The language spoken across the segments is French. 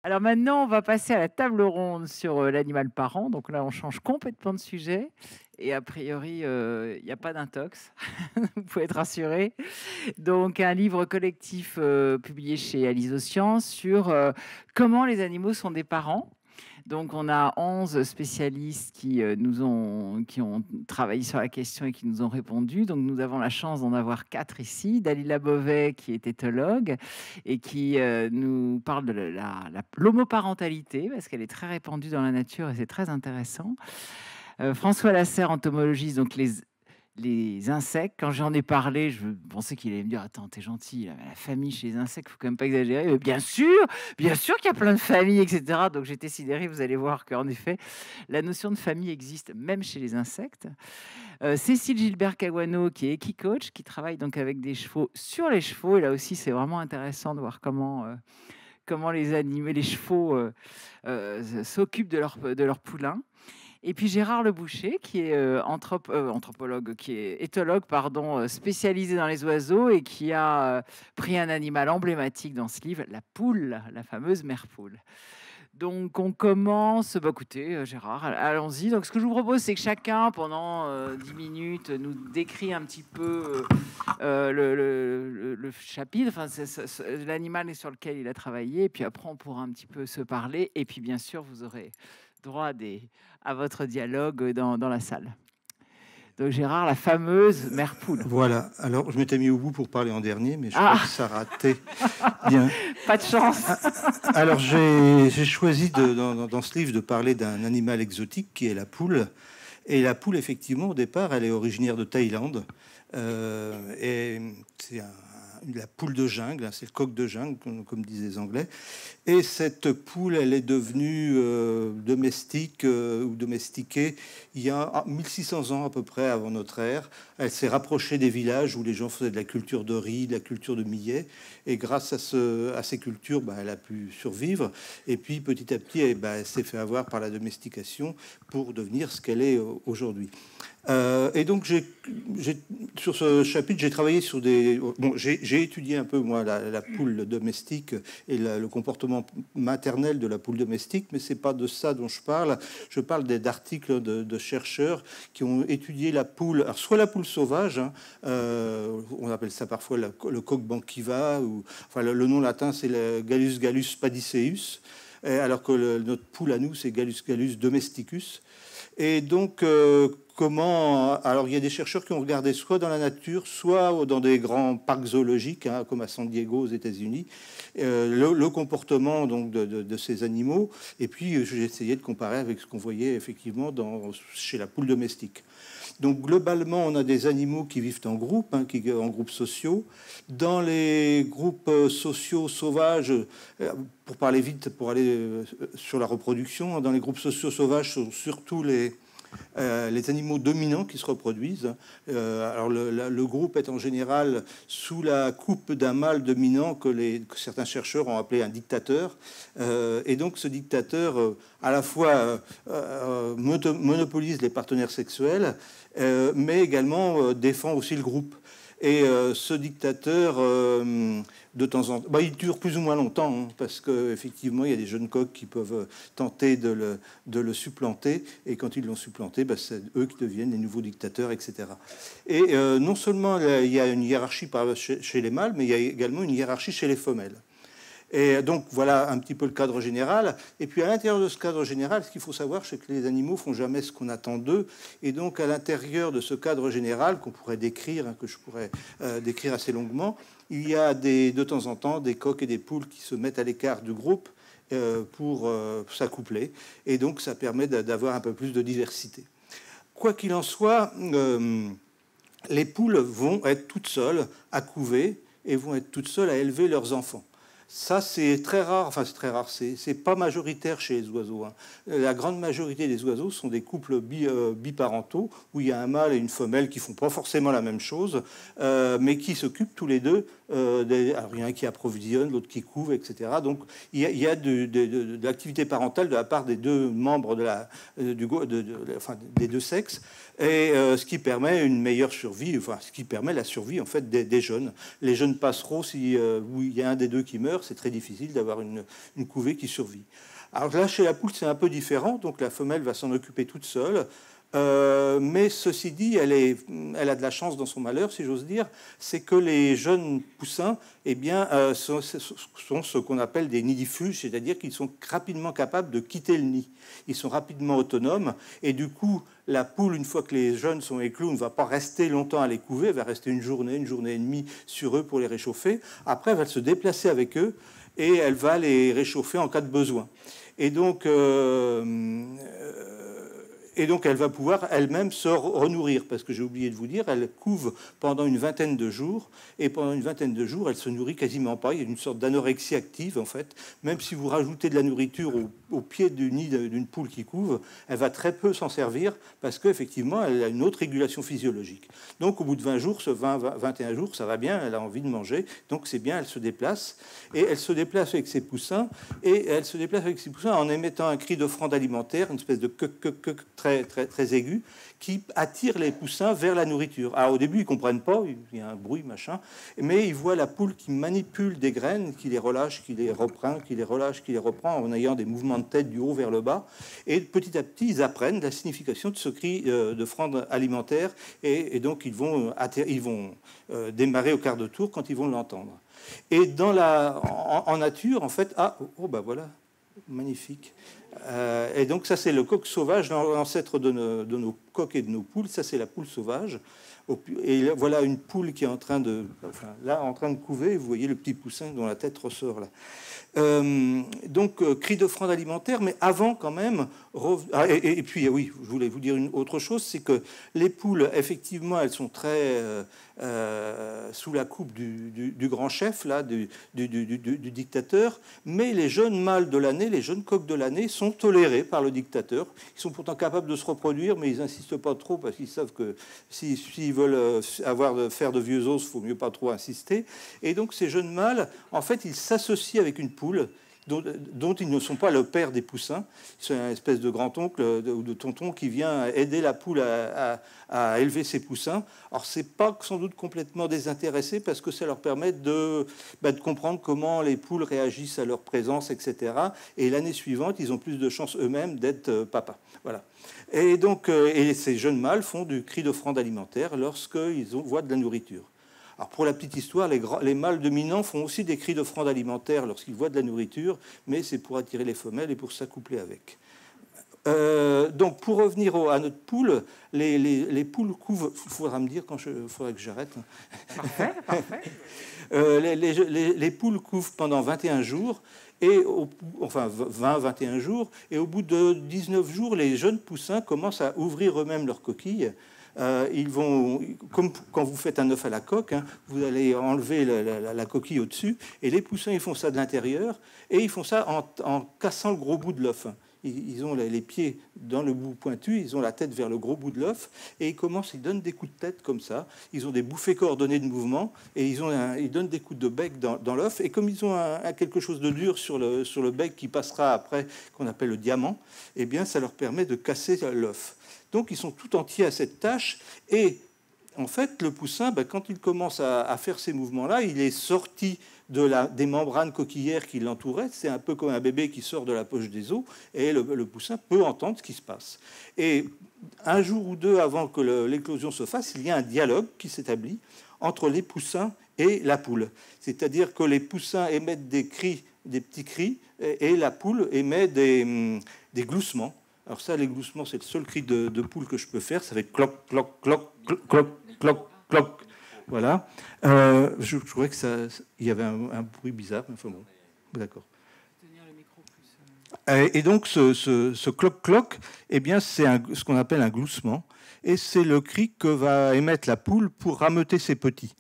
Alors maintenant, on va passer à la table ronde sur, l'animal parent. Donc là, on change complètement de sujet et a priori, il y a pas d'intox. Vous pouvez être rassurés. Donc un livre collectif, publié chez Aliso Science sur, comment les animaux sont des parents. Donc on a 11 spécialistes qui ont travaillé sur la question et qui nous ont répondu. Donc nous avons la chance d'en avoir 4 ici. Dalila Beauvais qui est éthologue et qui, nous parle de l'homoparentalité parce qu'elle est très répandue dans la nature et c'est très intéressant. François Lasserre, entomologiste, donc les insectes. Quand j'en ai parlé, je pensais qu'il allait me dire: «Attends, t'es gentil, la famille chez les insectes, faut quand même pas exagérer». Bien sûr qu'il y a plein de familles, et cetera. Donc j'étais sidérée, vous allez voir qu'en effet, la notion de famille existe même chez les insectes. Cécile Gilbert-Caguano, qui est équicoach, qui travaille donc avec des chevaux sur les chevaux. Et là aussi, c'est vraiment intéressant de voir comment les chevaux, s'occupent de leurs poulains. Et puis Gérard Le Boucher, qui est anthropologue, qui est éthologue, pardon, spécialisé dans les oiseaux et qui a pris un animal emblématique dans ce livre, la poule, la fameuse mère poule. Donc on commence, bah écoutez, Gérard, allons-y. Donc ce que je vous propose, c'est que chacun, pendant 10 minutes, nous décrit un petit peu le chapitre, enfin, l'animal sur lequel il a travaillé, et puis après on pourra un petit peu se parler, et puis bien sûr, vous aurez droit à votre dialogue dans la salle. Donc Gérard, la fameuse mère poule. Voilà, alors je m'étais mis au bout pour parler en dernier, mais je crois Ah, que ça ratait bien. pas de chance. Alors j'ai choisi dans ce livre de parler d'un animal exotique qui est la poule. Et la poule, effectivement, au départ, elle est originaire de Thaïlande. Et c'est la poule de jungle, hein, c'est le coq de jungle, comme disent les Anglais. Et cette poule, elle est devenue domestique ou domestiquée il y a 1600 ans à peu près avant notre ère. Elle s'est rapprochée des villages où les gens faisaient de la culture de riz, de la culture de millet. Et grâce à ces cultures, bah, elle a pu survivre. Et puis petit à petit, elle s'est fait avoir par la domestication pour devenir ce qu'elle est aujourd'hui. Et donc, sur ce chapitre, j'ai travaillé sur des... Bon, j'ai étudié un peu, moi, la poule domestique et le comportement maternel de la poule domestique, mais c'est pas de ça dont je parle. Je parle d'articles de chercheurs qui ont étudié la poule, alors soit la poule sauvage, hein, on appelle ça parfois le coq banquiva, ou enfin le nom latin c'est le Gallus gallus padiceus, alors que notre poule à nous c'est Gallus gallus domesticus. Et donc, alors il y a des chercheurs qui ont regardé soit dans la nature, soit dans des grands parcs zoologiques, hein, comme à San Diego aux États-Unis, le comportement donc de ces animaux. Et puis, j'ai essayé de comparer avec ce qu'on voyait effectivement chez la poule domestique. Donc, globalement, on a des animaux qui vivent en groupe, hein, en groupes sociaux. Dans les groupes sociaux sauvages, pour parler vite, pour aller sur la reproduction, dans les groupes sociaux sauvages sont surtout les animaux dominants qui se reproduisent. Alors le groupe est en général sous la coupe d'un mâle dominant que certains chercheurs ont appelé un dictateur. Et donc ce dictateur, à la fois monopolise les partenaires sexuels, mais également défend aussi le groupe. Et ce dictateur, de temps en temps, il dure plus ou moins longtemps, hein, parce qu'effectivement, il y a des jeunes coqs qui peuvent tenter de le supplanter, et quand ils l'ont supplanté, c'est eux qui deviennent les nouveaux dictateurs, etc. Et non seulement il y a une hiérarchie chez les mâles, mais il y a également une hiérarchie chez les femelles. Et donc voilà un petit peu le cadre général. Et puis à l'intérieur de ce cadre général, ce qu'il faut savoir, c'est que les animaux font jamais ce qu'on attend d'eux. Et donc à l'intérieur de ce cadre général qu'on pourrait décrire, hein, que je pourrais décrire assez longuement, il y a de temps en temps des coqs et des poules qui se mettent à l'écart du groupe pour s'accoupler. Et donc ça permet d'avoir un peu plus de diversité. Quoi qu'il en soit, les poules vont être toutes seules à couver et vont être toutes seules à élever leurs enfants. Ça, c'est très rare. Enfin, c'est très rare. C'est pas majoritaire chez les oiseaux, hein. La grande majorité des oiseaux sont des couples biparentaux où il y a un mâle et une femelle qui font pas forcément la même chose, mais qui s'occupent tous les deux. Alors, il y en a un qui approvisionne, l'autre qui couve, etc. Donc, il y a de l'activité parentale de la part des deux membres des deux sexes. et ce qui permet une meilleure survie, enfin ce qui permet la survie en fait des jeunes. Les jeunes passereaux, si où il y a un des deux qui meurt, c'est très difficile d'avoir une couvée qui survit. Alors là, chez la poule, c'est un peu différent, donc la femelle va s'en occuper toute seule. Mais ceci dit, elle a de la chance dans son malheur, si j'ose dire, c'est que les jeunes poussins eh bien, sont ce qu'on appelle des nidifuges, c'est-à-dire qu'ils sont rapidement capables de quitter le nid. Ils sont rapidement autonomes, et du coup, la poule, une fois que les jeunes sont éclous, ne va pas rester longtemps à les couver, elle va rester une journée et demie sur eux pour les réchauffer. Après, elle va se déplacer avec eux, et elle va les réchauffer en cas de besoin. Et donc, elle va pouvoir elle-même se renourrir, parce que j'ai oublié de vous dire, elle couve pendant une vingtaine de jours, et pendant une vingtaine de jours, elle se nourrit quasiment pas. Il y a une sorte d'anorexie active, en fait. Même si vous rajoutez de la nourriture au pied du nid d'une poule qui couve, elle va très peu s'en servir, parce qu'effectivement, elle a une autre régulation physiologique. Donc, au bout de 20 jours, 21 jours, ça va bien, elle a envie de manger, donc c'est bien, elle se déplace, et elle se déplace avec ses poussins, en émettant un cri d'offrande alimentaire, une espèce de très aigu, qui attire les poussins vers la nourriture. Alors au début, ils comprennent pas, il y a un bruit, machin, mais ils voient la poule qui manipule des graines, qui les relâche, qui les reprend, qui les relâche, qui les reprend, en ayant des mouvements de tête du haut vers le bas. Et petit à petit, ils apprennent la signification de ce cri d'offrande alimentaire, et donc ils vont démarrer au quart de tour quand ils vont l'entendre. Et en nature, en fait, ben voilà, magnifique. Et donc ça, c'est le coq sauvage, l'ancêtre de nos coqs et de nos poules. Ça, c'est la poule sauvage. Et voilà une poule qui est en train de couver. Vous voyez le petit poussin dont la tête ressort là. Donc cri d'offrande alimentaire, mais avant quand même. Et puis oui, je voulais vous dire une autre chose, c'est que les poules, effectivement, elles sont très sous la coupe du grand chef là, du dictateur, mais les jeunes mâles de l'année, les jeunes coqs de l'année sont tolérés par le dictateur. Ils sont pourtant capables de se reproduire, mais ils n'insistent pas trop parce qu'ils savent que s'ils veulent faire de vieux os, il faut mieux pas trop insister. Et donc ces jeunes mâles, en fait, ils s'associent avec une poule dont ils ne sont pas le père des poussins. C'est une espèce de grand-oncle ou de tonton qui vient aider la poule à élever ses poussins. Alors, c'est pas sans doute complètement désintéressé parce que ça leur permet de comprendre comment les poules réagissent à leur présence, etc. Et l'année suivante, ils ont plus de chances eux-mêmes d'être papa. Voilà. Et donc, ces jeunes mâles font du cri d'offrande alimentaire lorsqu'ils voient de la nourriture. Alors pour la petite histoire, les mâles dominants font aussi des cris d'offrande alimentaire lorsqu'ils voient de la nourriture, mais c'est pour attirer les femelles et pour s'accoupler avec. Donc pour revenir à notre poule, les poules couvent. Il faudra me dire quand il faudra que j'arrête. Parfait, parfait. Les poules couvent pendant 21 jours. Enfin 20-21 jours, et au bout de 19 jours, les jeunes poussins commencent à ouvrir eux-mêmes leurs coquilles. Ils vont, comme quand vous faites un œuf à la coque, hein, vous allez enlever la coquille au-dessus, et les poussins, ils font ça de l'intérieur, et ils font ça en cassant le gros bout de l'œuf. Ils ont les pieds dans le bout pointu, ils ont la tête vers le gros bout de l'œuf, et ils donnent des coups de tête comme ça. Ils ont des bouffées coordonnées de mouvement, et ils donnent des coups de bec dans l'œuf. Et comme ils ont quelque chose de dur sur le bec qui passera après, qu'on appelle le diamant, eh bien, ça leur permet de casser l'œuf. Donc, ils sont tout entiers à cette tâche. Et en fait, le poussin, quand il commence à faire ces mouvements-là, il est sorti des membranes coquillères qui l'entouraient. C'est un peu comme un bébé qui sort de la poche des os. Et le poussin peut entendre ce qui se passe. Et un jour ou deux avant que l'éclosion se fasse, il y a un dialogue qui s'établit entre les poussins et la poule. C'est-à-dire que les poussins émettent des petits cris, et la poule émet des gloussements. Alors ça, les gloussements, c'est le seul cri de poule que je peux faire. Ça fait cloc, cloc, cloc, cloc, cloc, cloc. Voilà. Je trouvais qu'il y avait un bruit bizarre. Enfin bon, d'accord. Et donc, ce cloc-cloc, eh bien, c'est ce qu'on appelle un gloussement. Et c'est le cri que va émettre la poule pour rameuter ses petits.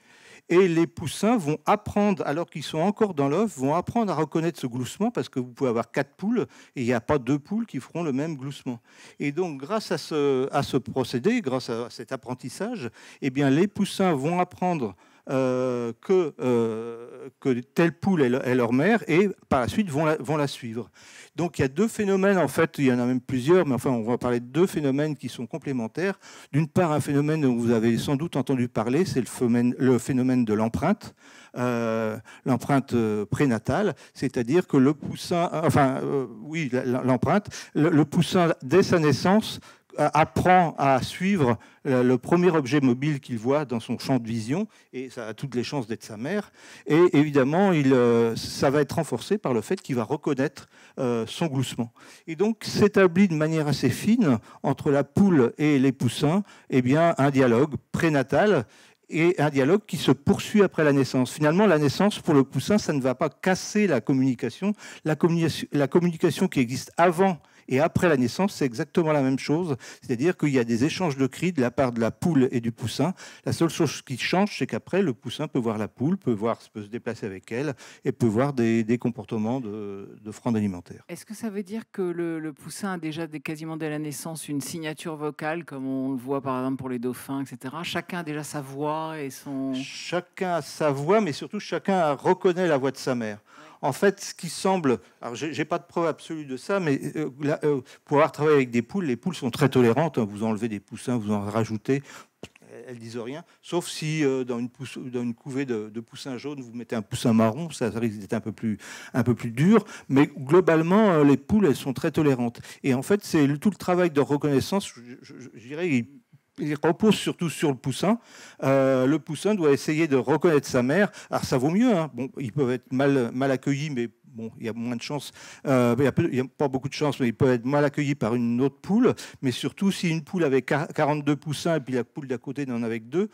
Et les poussins vont apprendre, alors qu'ils sont encore dans l'œuf, vont apprendre à reconnaître ce gloussement, parce que vous pouvez avoir 4 poules, et il n'y a pas 2 poules qui feront le même gloussement. Et donc, grâce à ce procédé, grâce à cet apprentissage, eh bien, les poussins vont apprendre que telle poule est leur mère et par la suite vont la suivre. Donc il y a deux phénomènes, en fait, il y en a même plusieurs, mais enfin on va parler de deux phénomènes qui sont complémentaires. D'une part, un phénomène dont vous avez sans doute entendu parler, c'est le phénomène de l'empreinte. L'empreinte prénatale, c'est-à-dire que le poussin, oui, l'empreinte, le poussin, dès sa naissance, apprend à suivre le premier objet mobile qu'il voit dans son champ de vision, et ça a toutes les chances d'être sa mère. Et évidemment, ça va être renforcé par le fait qu'il va reconnaître son gloussement. Et donc, s'établit de manière assez fine entre la poule et les poussins, eh bien, un dialogue prénatal, et un dialogue qui se poursuit après la naissance. Finalement, la naissance, pour le poussin, ça ne va pas casser la communication. La communication qui existe avant et après la naissance, c'est exactement la même chose. C'est-à-dire qu'il y a des échanges de cris de la part de la poule et du poussin. La seule chose qui change, c'est qu'après, le poussin peut voir la poule, peut se déplacer avec elle et peut voir des comportements de fronde alimentaire. Est-ce que ça veut dire que le poussin a déjà quasiment dès la naissance une signature vocale, comme on le voit par exemple pour les dauphins, etc. Chacun a déjà sa voix et son... Chacun a sa voix, mais surtout chacun reconnaît la voix de sa mère. En fait, ce qui semble, alors j'ai pas de preuve absolue de ça, mais pour avoir travaillé avec des poules, les poules sont très tolérantes. Hein, vous enlevez des poussins, vous en rajoutez, elles disent rien. Sauf si dans une couvée de poussins jaunes, vous mettez un poussin marron, ça risque d'être un peu plus dur. Mais globalement, les poules, elles sont très tolérantes. Et en fait, c'est tout le travail de reconnaissance, je dirais, il repose surtout sur le poussin. Le poussin doit essayer de reconnaître sa mère. Alors ça vaut mieux. Hein. Bon, ils peuvent être mal accueillis, mais bon, il y a moins de chances. Il n'y a pas beaucoup de chances, mais ils peuvent être mal accueillis par une autre poule. Mais surtout, si une poule avait 42 poussins et puis la poule d'à côté n'en avait que 2,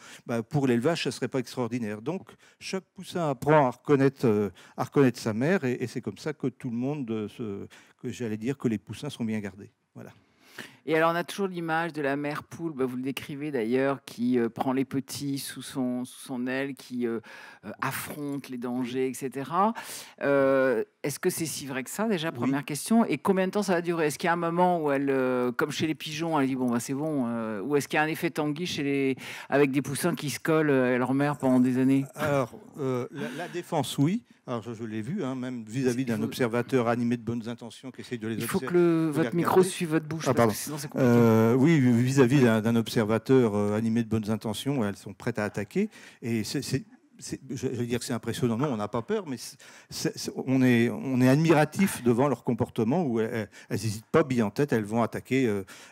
pour l'élevage, ça ne serait pas extraordinaire. Donc, chaque poussin apprend à reconnaître sa mère, et c'est comme ça que tout le monde, que j'allais dire que les poussins sont bien gardés. Voilà. Et alors, on a toujours l'image de la mère poule, vous le décrivez d'ailleurs, qui prend les petits sous son aile, qui affronte les dangers, etc. Est-ce que c'est si vrai que ça, déjà, première question? Et combien de temps ça va durer? Est-ce qu'il y a un moment où elle, comme chez les pigeons, elle dit bon, c'est bon, ou est-ce qu'il y a un effet Tanguy avec des poussins qui se collent à leur mère pendant des années? Alors, la défense, oui. Alors, je l'ai vu, hein, même vis-à-vis d'un observateur animé de bonnes intentions qui essaye de les observer. Il faut que votre micro suive votre bouche, parce que sinon c'est compliqué. Oui, vis-à-vis d'un observateur animé de bonnes intentions, elles sont prêtes à attaquer. Et je vais dire que c'est impressionnant. Non, on n'a pas peur, mais on est admiratif devant leur comportement où elles n'hésitent pas, billes en tête, elles vont attaquer.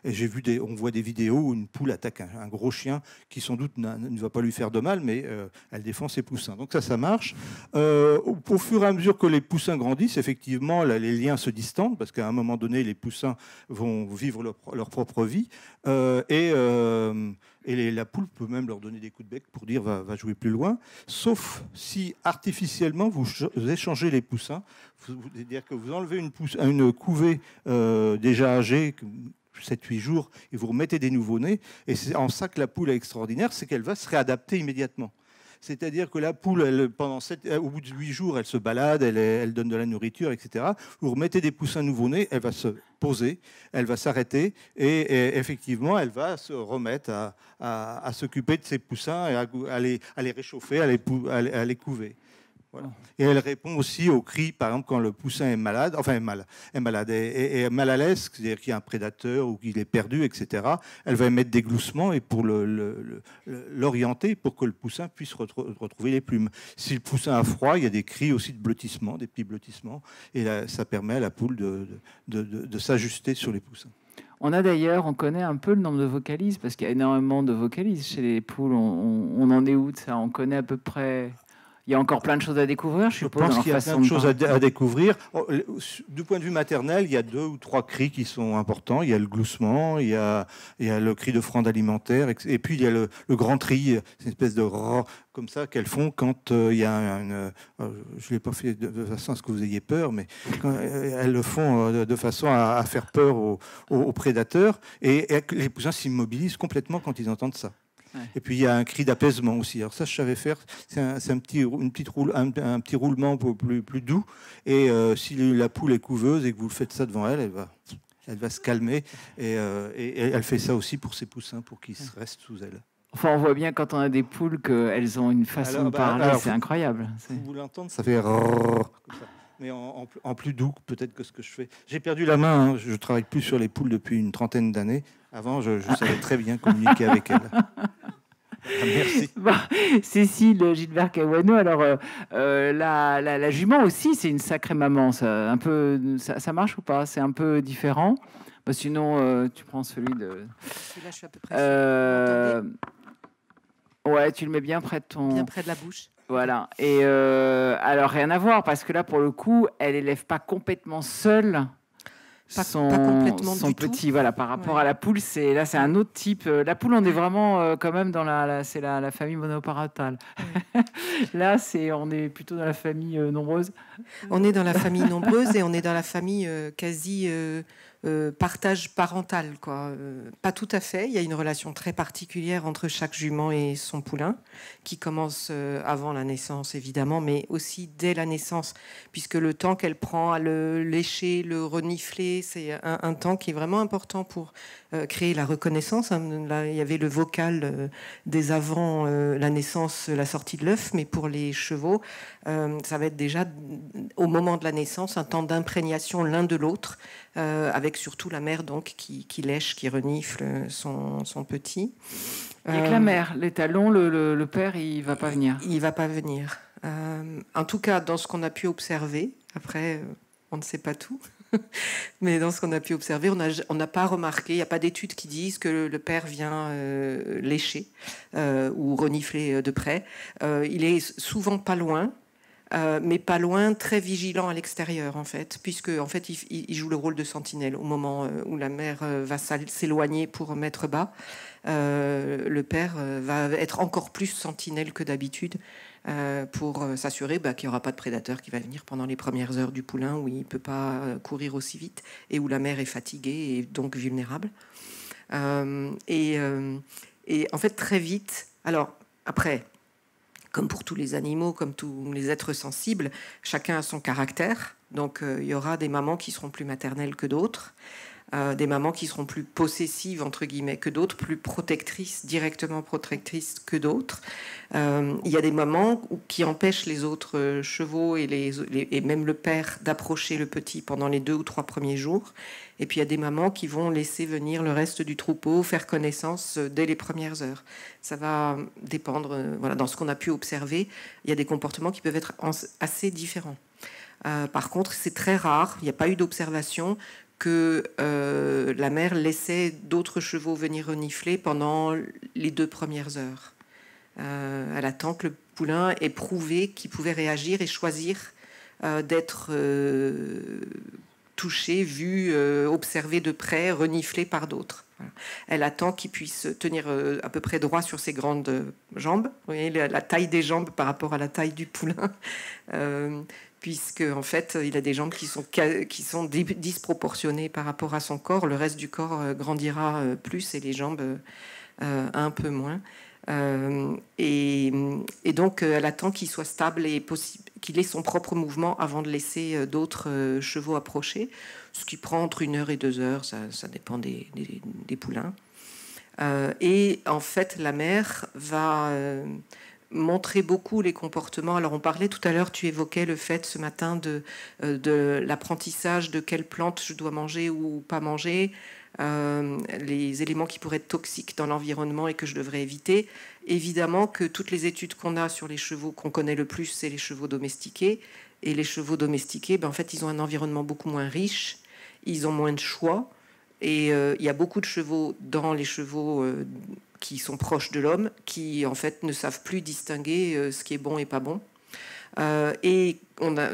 Et on voit des vidéos où une poule attaque un gros chien qui sans doute ne va pas lui faire de mal, mais elle défend ses poussins. Donc ça marche. Au fur et à mesure que les poussins grandissent, effectivement, là, les liens se distendent parce qu'à un moment donné, les poussins vont vivre leur propre vie. Et la poule peut même leur donner des coups de bec pour dire va jouer plus loin, sauf si artificiellement vous échangez les poussins. C'est-à-dire que vous enlevez une couvée déjà âgée, 7-8 jours, et vous remettez des nouveau-nés. Et c'est en ça que la poule est extraordinaire, c'est qu'elle va se réadapter immédiatement. C'est-à-dire que la poule, au bout de 8 jours, elle se balade, elle donne de la nourriture, etc. Vous remettez des poussins nouveau-nés, elle va se poser, elle va s'arrêter et effectivement, elle va se remettre à s'occuper de ses poussins et à les réchauffer, à les couver. Voilà. Et elle répond aussi aux cris, par exemple, quand le poussin est malade, est mal à l'aise, c'est-à-dire qu'il y a un prédateur ou qu'il est perdu, etc. Elle va émettre des gloussements et pour l'orienter pour que le poussin puisse retrouver les plumes. Si le poussin a froid, il y a des cris aussi de blottissement, des petits blottissements, et là, ça permet à la poule de s'ajuster sur les poussins. On connaît un peu le nombre de vocalises, parce qu'il y a énormément de vocalises chez les poules. On en est où de ça? On connaît à peu près... Il y a encore plein de choses à découvrir, je suppose. Je pense qu'il y a plein de choses à découvrir. Du point de vue maternel, il y a 2 ou 3 cris qui sont importants. Il y a le gloussement, il y a le cri de fronde alimentaire, et puis il y a le grand tri, c'est une espèce de comme ça qu'elles font quand il y a je ne l'ai pas fait de façon à ce que vous ayez peur, mais quand elles le font de façon à faire peur aux prédateurs, et les poussins s'immobilisent complètement quand ils entendent ça. Ouais. Et puis il y a un cri d'apaisement aussi. Alors ça, je savais faire. C'est un petit roulement plus doux. Et si la poule est couveuse et que vous faites ça devant elle, elle va se calmer. Et elle fait ça aussi pour ses poussins, pour qu'ils restent sous elle. Enfin, on voit bien quand on a des poules qu'elles ont une façon de parler, c'est incroyable. Vous voulez l'entendre, ça fait comme ça. Mais en plus doux peut-être que ce que je fais. J'ai perdu la main, hein. Je travaille plus sur les poules depuis une trentaine d'années. Avant, je savais très bien communiquer avec elles. Merci. Bon, Cécile Gilbert-Cawano, alors la jument aussi, c'est une sacrée maman. Ça, un peu, ça marche ou pas? C'est un peu différent. Bah, sinon, tu prends celui de... Là, je suis à peu près sûr. Ouais, tu le mets bien près de ton... Bien près de la bouche. Voilà. Et alors, rien à voir, parce que là, pour le coup, elle élève pas complètement seule son petit. Voilà, par rapport à la poule, c'est un autre type. La poule, on est vraiment quand même dans c'est la famille monoparentale. Là, on est plutôt dans la famille nombreuse. On est dans la famille nombreuse et on est dans la famille quasi partage parental, quoi. Pas tout à fait. Il y a une relation très particulière entre chaque jument et son poulain, qui commence avant la naissance, évidemment, mais aussi dès la naissance, puisque le temps qu'elle prend à le lécher, le renifler, c'est un temps qui est vraiment important pour créer la reconnaissance. Là, il y avait le vocal dès avant la naissance, la sortie de l'œuf, mais pour les chevaux, ça va être déjà au moment de la naissance un temps d'imprégnation l'un de l'autre, avec surtout la mère donc qui lèche, qui renifle son petit. Il n'y a que la mère, les talons, le père, il va pas venir. Il va pas venir. En tout cas, dans ce qu'on a pu observer, après, on ne sait pas tout, mais dans ce qu'on a pu observer, on n'a pas remarqué, il n'y a pas d'études qui disent que le père vient lécher ou renifler de près. Il est souvent pas loin. Mais pas loin, très vigilant à l'extérieur en fait, puisque en fait il joue le rôle de sentinelle au moment où la mère va s'éloigner pour mettre bas. Le père va être encore plus sentinelle que d'habitude pour s'assurer qu'il n'y aura pas de prédateur qui va venir pendant les premières heures du poulain où il ne peut pas courir aussi vite et où la mère est fatiguée et donc vulnérable. Et en fait très vite, alors après, comme pour tous les animaux, comme tous les êtres sensibles, chacun a son caractère. Donc, il y aura des mamans qui seront plus maternelles que d'autres, des mamans qui seront plus possessives, entre guillemets, que d'autres, plus protectrices, directement protectrices que d'autres. Il y a des mamans qui empêchent les autres chevaux et même le père d'approcher le petit pendant les 2 ou 3 premiers jours. Et puis il y a des mamans qui vont laisser venir le reste du troupeau, faire connaissance dès les premières heures. Ça va dépendre, voilà, dans ce qu'on a pu observer, il y a des comportements qui peuvent être assez différents. Par contre, c'est très rare, il n'y a pas eu d'observation que la mère laissait d'autres chevaux venir renifler pendant les 2 premières heures. Elle attend que le poulain ait prouvé qu'il pouvait réagir et choisir d'être touché, vu, observé de près, reniflé par d'autres. Voilà. Elle attend qu'il puisse tenir à peu près droit sur ses grandes jambes. Vous voyez la taille des jambes par rapport à la taille du poulain. Puisque en fait, il a des jambes qui sont disproportionnées par rapport à son corps. Le reste du corps grandira plus et les jambes un peu moins. Et donc, elle attend qu'il soit stable et qu'il ait son propre mouvement avant de laisser d'autres chevaux approcher, ce qui prend entre 1 heure et 2 heures, ça dépend des poulains. Et en fait, la mère va montrer beaucoup les comportements. Alors, on parlait tout à l'heure, tu évoquais le fait ce matin de l'apprentissage de quelle plante je dois manger ou pas manger, les éléments qui pourraient être toxiques dans l'environnement et que je devrais éviter. Évidemment que toutes les études qu'on a sur les chevaux qu'on connaît le plus, c'est les chevaux domestiqués. Et les chevaux domestiqués, en fait, ils ont un environnement beaucoup moins riche, ils ont moins de choix. Et il y a beaucoup de chevaux dans les chevaux qui sont proches de l'homme, qui en fait ne savent plus distinguer ce qui est bon et pas bon. Et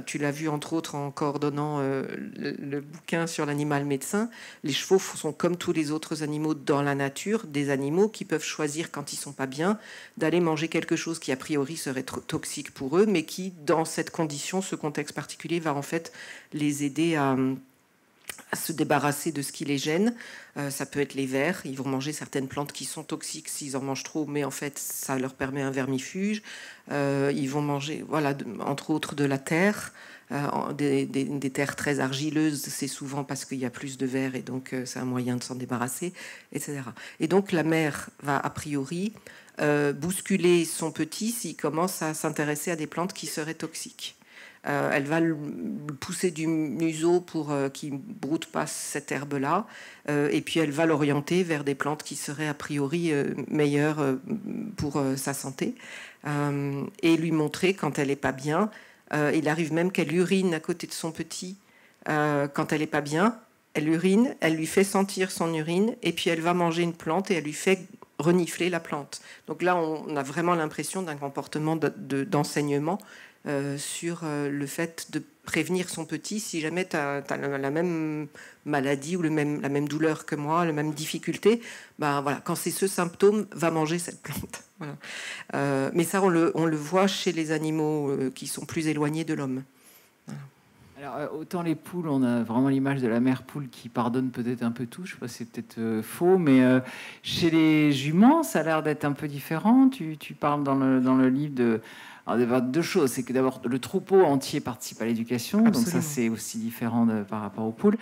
tu l'as vu entre autres en coordonnant le bouquin sur l'animal médecin, les chevaux sont comme tous les autres animaux dans la nature, des animaux qui peuvent choisir quand ils sont pas bien d'aller manger quelque chose qui a priori serait toxique pour eux, mais qui dans cette condition, ce contexte particulier va en fait les aider à se débarrasser de ce qui les gêne. Ça peut être les vers, ils vont manger certaines plantes qui sont toxiques s'ils en mangent trop, mais en fait ça leur permet un vermifuge. Ils vont manger, voilà, entre autres de la terre. Des terres très argileuses, c'est souvent parce qu'il y a plus de verre et donc c'est un moyen de s'en débarrasser, etc. Et donc la mère va a priori bousculer son petit s'il commence à s'intéresser à des plantes qui seraient toxiques. Elle va le pousser du museau pour qu'il ne broute pas cette herbe-là, et puis elle va l'orienter vers des plantes qui seraient a priori meilleures pour sa santé, et lui montrer quand elle n'est pas bien. Il arrive même qu'elle urine à côté de son petit quand elle n'est pas bien. Elle urine, elle lui fait sentir son urine, et puis elle va manger une plante et elle lui fait renifler la plante. Donc là, on a vraiment l'impression d'un comportement d'enseignement sur le fait de prévenir son petit si jamais tu as la même maladie ou la même douleur que moi, la même difficulté. Ben voilà, quand c'est ce symptôme, va manger cette plante. Voilà. Mais ça, on le voit chez les animaux qui sont plus éloignés de l'homme. Voilà. Alors, autant les poules, on a vraiment l'image de la mère poule qui pardonne peut-être un peu tout. Je sais pas si c'est peut-être faux, mais chez les juments, ça a l'air d'être un peu différent. Tu parles dans le livre de... Alors, deux choses. C'est que d'abord, le troupeau entier participe à l'éducation. Donc ça, c'est aussi différent par rapport aux poules.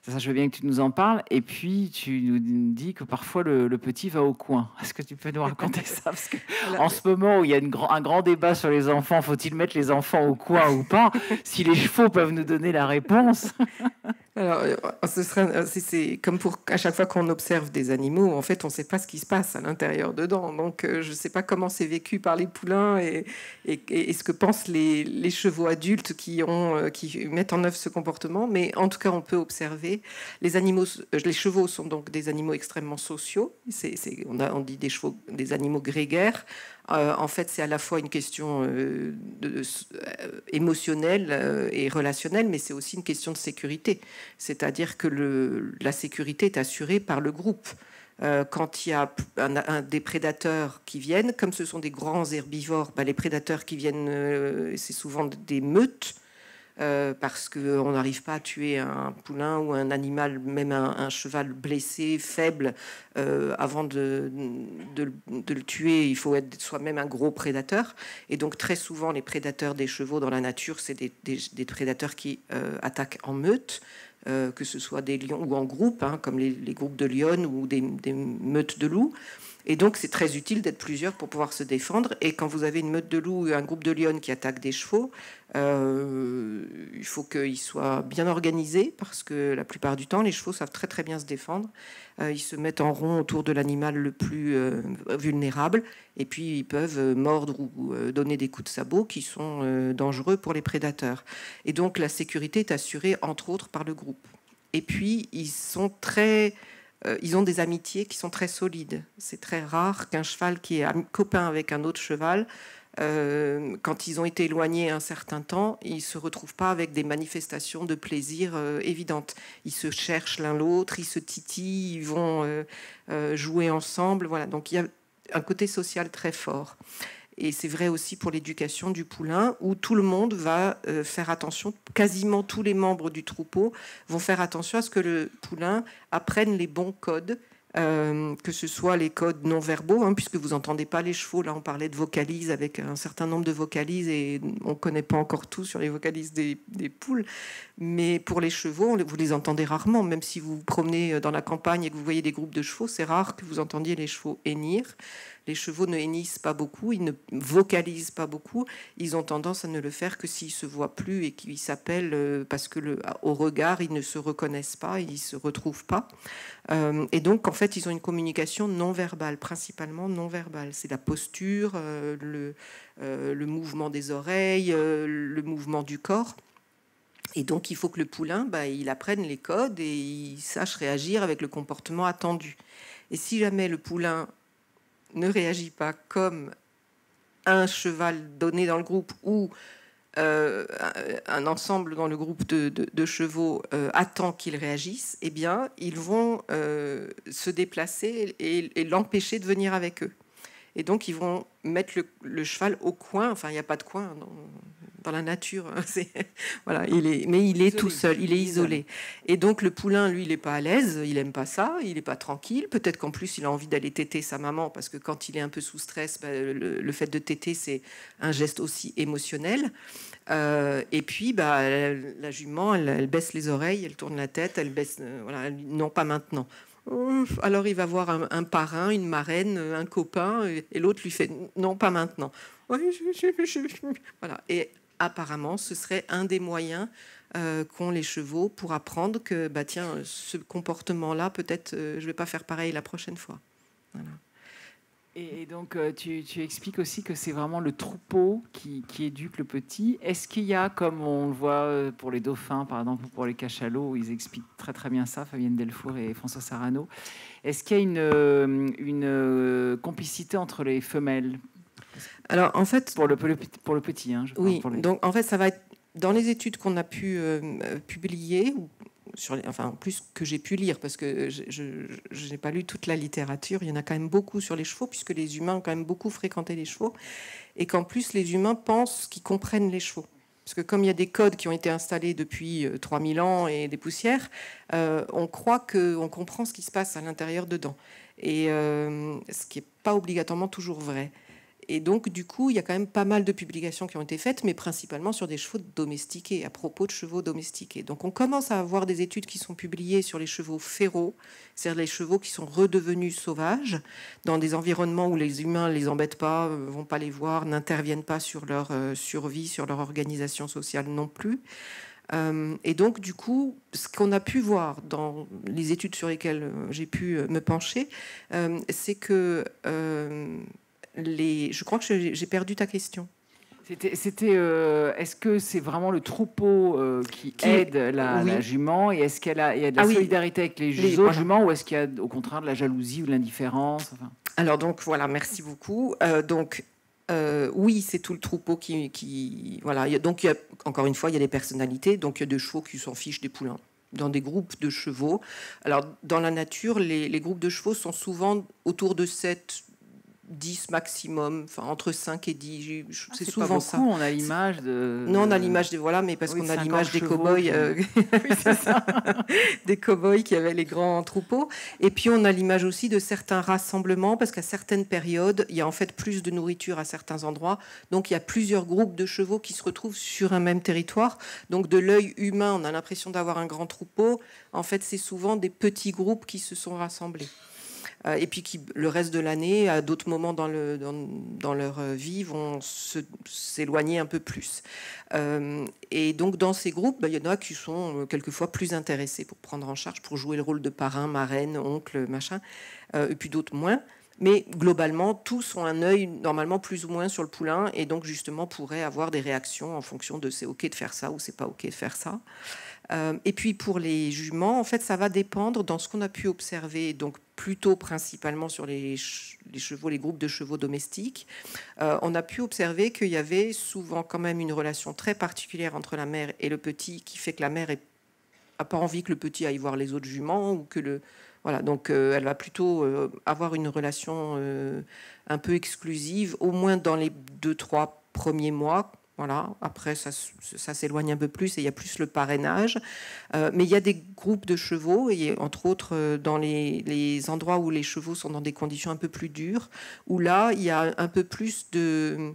Ça, je veux bien que tu nous en parles. Et puis, tu nous dis que parfois, le petit va au coin. Est-ce que tu peux nous raconter ça? Parce que en ce moment où il y a un grand débat sur les enfants, faut-il mettre les enfants au coin ou pas? Si les chevaux peuvent nous donner la réponse. Alors, c'est comme pour à chaque fois qu'on observe des animaux, en fait, on ne sait pas ce qui se passe à l'intérieur dedans. Donc, je ne sais pas comment c'est vécu par les poulains et ce que pensent les chevaux adultes qui mettent en œuvre ce comportement. Mais en tout cas, on peut observer les chevaux sont donc des animaux extrêmement sociaux. On dit des animaux grégaires. En fait, c'est à la fois une question émotionnelle et relationnelle, mais c'est aussi une question de sécurité. C'est-à-dire que la sécurité est assurée par le groupe. Quand il y a des prédateurs qui viennent, comme ce sont des grands herbivores, les prédateurs qui viennent, c'est souvent des meutes, parce qu'on n'arrive pas à tuer un poulain ou un animal, même un cheval blessé, faible, avant de le tuer. Il faut être soi-même un gros prédateur. Et donc très souvent, les prédateurs des chevaux dans la nature, c'est des prédateurs qui attaquent en meute, que ce soit des lions ou en groupe, comme les groupes de lions ou des meutes de loups. Et donc, c'est très utile d'être plusieurs pour pouvoir se défendre. Et quand vous avez une meute de loups ou un groupe de lions qui attaquent des chevaux, il faut qu'ils soient bien organisés, parce que la plupart du temps, les chevaux savent très très bien se défendre. Ils se mettent en rond autour de l'animal le plus vulnérable, et puis ils peuvent mordre ou donner des coups de sabot qui sont dangereux pour les prédateurs. Et donc, la sécurité est assurée, entre autres, par le groupe. Et puis, ils ont des amitiés qui sont très solides. C'est très rare qu'un cheval qui est copain avec un autre cheval, quand ils ont été éloignés un certain temps, ils ne se retrouvent pas avec des manifestations de plaisir évidentes. Ils se cherchent l'un l'autre, ils se titillent, ils vont jouer ensemble. Voilà. Donc il y a un côté social très fort. Et c'est vrai aussi pour l'éducation du poulain, où tout le monde va faire attention, quasiment tous les membres du troupeau vont faire attention à ce que le poulain apprenne les bons codes, que ce soit les codes non verbaux, puisque vous n'entendez pas les chevaux. Là, on parlait de vocalises avec un certain nombre de vocalises, et on ne connaît pas encore tout sur les vocalises des poules. Mais pour les chevaux, vous les entendez rarement. Même si vous vous promenez dans la campagne et que vous voyez des groupes de chevaux, c'est rare que vous entendiez les chevaux hennir. Les chevaux ne hennissent pas beaucoup, ils ne vocalisent pas beaucoup. Ils ont tendance à ne le faire que s'ils se voient plus et qu'ils s'appellent, parce que au regard, ils ne se reconnaissent pas, ils ne se retrouvent pas. Et donc, en fait, ils ont une communication non verbale, principalement non verbale. C'est la posture, le mouvement des oreilles, le mouvement du corps. Et donc, il faut que le poulain, il apprenne les codes et il sache réagir avec le comportement attendu. Et si jamais le poulain ne réagit pas comme un cheval donné dans le groupe ou un ensemble dans le groupe de chevaux attend qu'ils réagissent, eh bien, ils vont se déplacer et l'empêcher de venir avec eux. Et donc, ils vont mettre le cheval au coin. Enfin, il n'y a pas de coin dans la nature. Voilà, mais il est tout seul, il est isolé. Et donc le poulain, lui, il n'est pas à l'aise, il n'aime pas ça, il n'est pas tranquille. Peut-être qu'en plus, il a envie d'aller téter sa maman, parce que quand il est un peu sous stress, le fait de téter, c'est un geste aussi émotionnel. Et puis, la jument, elle baisse les oreilles, elle tourne la tête, elle baisse... voilà, elle dit, non, pas maintenant. Alors il va voir un parrain, une marraine, un copain, et l'autre lui fait non, pas maintenant. Voilà. Et apparemment, ce serait un des moyens qu'ont les chevaux pour apprendre que tiens, ce comportement-là, peut-être, je vais pas faire pareil la prochaine fois. Voilà. Et donc, tu expliques aussi que c'est vraiment le troupeau qui éduque le petit. Est-ce qu'il y a, comme on le voit pour les dauphins, par exemple, ou pour les cachalots, où ils expliquent très très bien ça, Fabienne Delfour et François Sarano, est-ce qu'il y a une complicité entre les femelles? Alors, en fait... Pour le petit, hein, oui, donc en fait, ça va être... Dans les études qu'on a pu publier... en plus que j'ai pu lire, parce que je n'ai pas lu toute la littérature, il y en a quand même beaucoup sur les chevaux, puisque les humains ont quand même beaucoup fréquenté les chevaux, et qu'en plus les humains pensent qu'ils comprennent les chevaux. Parce que comme il y a des codes qui ont été installés depuis 3000 ans et des poussières, on croit qu'on comprend ce qui se passe à l'intérieur dedans. Et ce qui n'est pas obligatoirement toujours vrai. Et donc, du coup, il y a quand même pas mal de publications qui ont été faites, mais principalement sur des chevaux domestiqués, à propos de chevaux domestiqués. Donc, on commence à avoir des études qui sont publiées sur les chevaux féraux, c'est-à-dire les chevaux qui sont redevenus sauvages, dans des environnements où les humains ne les embêtent pas, vont pas les voir, n'interviennent pas sur leur survie, sur leur organisation sociale non plus. Et donc, du coup, ce qu'on a pu voir dans les études sur lesquelles j'ai pu me pencher, c'est que... je crois que j'ai perdu ta question. Est-ce que c'est vraiment le troupeau qui aide la jument, et est-ce qu'il y a de la solidarité avec les autres juments, ou est-ce qu'il y a au contraire de la jalousie ou de l'indifférence? Alors donc voilà, merci beaucoup. Oui, c'est tout le troupeau qui voilà. Donc encore une fois, il y a des personnalités. Donc il y a des chevaux qui s'en fichent des poulains dans des groupes de chevaux. Alors dans la nature, les groupes de chevaux sont souvent autour de 7, 10 maximum, enfin entre 5 et 10, c'est souvent pas beaucoup, ça. On a l'image de... Non, on a l'image des... Voilà, mais parce qu'on a l'image des cow-boys, oui, c'est ça. Des cow-boys qui avaient les grands troupeaux. Et puis on a l'image aussi de certains rassemblements, parce qu'à certaines périodes, il y a en fait plus de nourriture à certains endroits. Donc il y a plusieurs groupes de chevaux qui se retrouvent sur un même territoire. Donc de l'œil humain, on a l'impression d'avoir un grand troupeau. En fait, c'est souvent des petits groupes qui se sont rassemblés. Et puis qui, le reste de l'année, à d'autres moments dans leur vie, vont s'éloigner un peu plus. Et donc, dans ces groupes, il y en a qui sont quelquefois plus intéressés pour prendre en charge, pour jouer le rôle de parrain, marraine, oncle, machin, et puis d'autres moins. Mais globalement, tous ont un œil normalement plus ou moins sur le poulain, et donc justement pourraient avoir des réactions en fonction de c'est OK de faire ça ou c'est pas OK de faire ça. Et puis pour les juments, en fait, ça va dépendre dans ce qu'on a pu observer, donc plutôt principalement sur les chevaux, les groupes de chevaux domestiques. On a pu observer qu'il y avait souvent quand même une relation très particulière entre la mère et le petit, qui fait que la mère n'a pas envie que le petit aille voir les autres juments, ou que voilà, donc elle va plutôt avoir une relation un peu exclusive, au moins dans les 2-3 premiers mois. Voilà. Après, ça s'éloigne un peu plus et il y a plus le parrainage. Mais il y a des groupes de chevaux, et entre autres dans les endroits où les chevaux sont dans des conditions un peu plus dures, où là, il y a un peu plus de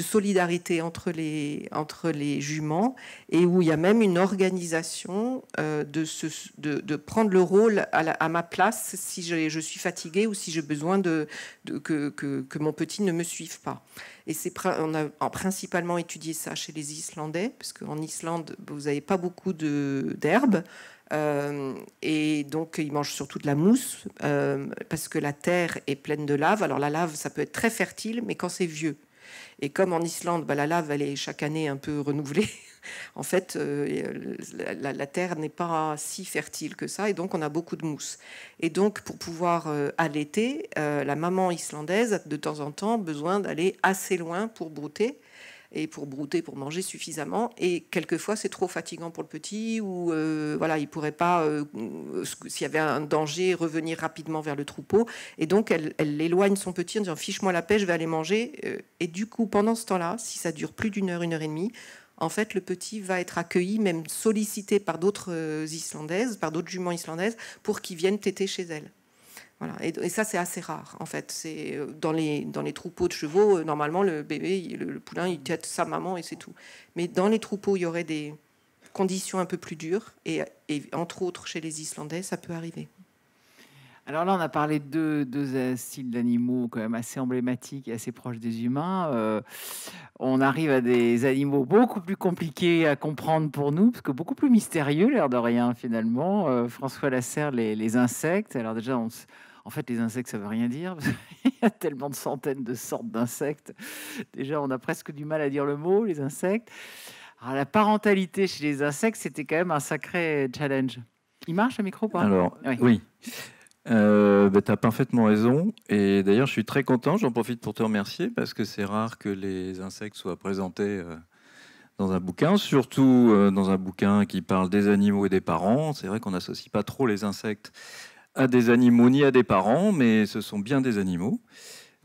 solidarité entre les juments, et où il y a même une organisation de prendre le rôle à ma place si je suis fatiguée ou si j'ai besoin que mon petit ne me suive pas. Et on a principalement étudié ça chez les Islandais, parce qu'en Islande, vous n'avez pas beaucoup d'herbes. Et donc ils mangent surtout de la mousse, parce que la terre est pleine de lave. Alors la lave, ça peut être très fertile, mais quand c'est vieux. Et comme en Islande, la lave, elle est chaque année un peu renouvelée, en fait, la terre n'est pas si fertile que ça, et donc on a beaucoup de mousse. Et donc, pour pouvoir allaiter, la maman islandaise a de temps en temps besoin d'aller assez loin pour brouter, pour manger suffisamment. Et quelquefois, c'est trop fatigant pour le petit, ou voilà, il pourrait pas, s'il y avait un danger, revenir rapidement vers le troupeau. Et donc, elle éloigne son petit en disant « fiche-moi la paix, je vais aller manger ». Et du coup, pendant ce temps-là, si ça dure plus d'1 heure, 1 heure et demie, en fait, le petit va être accueilli, même sollicité par d'autres Islandaises, par d'autres juments islandaises, pour qu'ils viennent téter chez elles. Voilà. Et ça, c'est assez rare, en fait. C'est dans les troupeaux de chevaux, normalement, le bébé, le poulain, il tète sa maman et c'est tout. Mais dans les troupeaux, il y aurait des conditions un peu plus dures. Et entre autres, chez les Islandais, ça peut arriver. Alors là, on a parlé de deux styles d'animaux quand même assez emblématiques et assez proches des humains. On arrive à des animaux beaucoup plus compliqués à comprendre pour nous, parce que beaucoup plus mystérieux, l'air de rien, finalement. François Lasserre, les insectes. Alors déjà, en fait, les insectes, ça veut rien dire. Parce qu'il y a tellement de centaines de sortes d'insectes. Déjà, on a presque du mal à dire le mot, les insectes. Alors, la parentalité chez les insectes, c'était quand même un sacré challenge. Il marche, le micro, pas? Alors, oui. Tu as parfaitement raison. Et d'ailleurs, je suis très content. J'en profite pour te remercier parce que c'est rare que les insectes soient présentés dans un bouquin, surtout dans un bouquin qui parle des animaux et des parents. C'est vrai qu'on n'associe pas trop les insectes à des animaux ni à des parents, mais ce sont bien des animaux.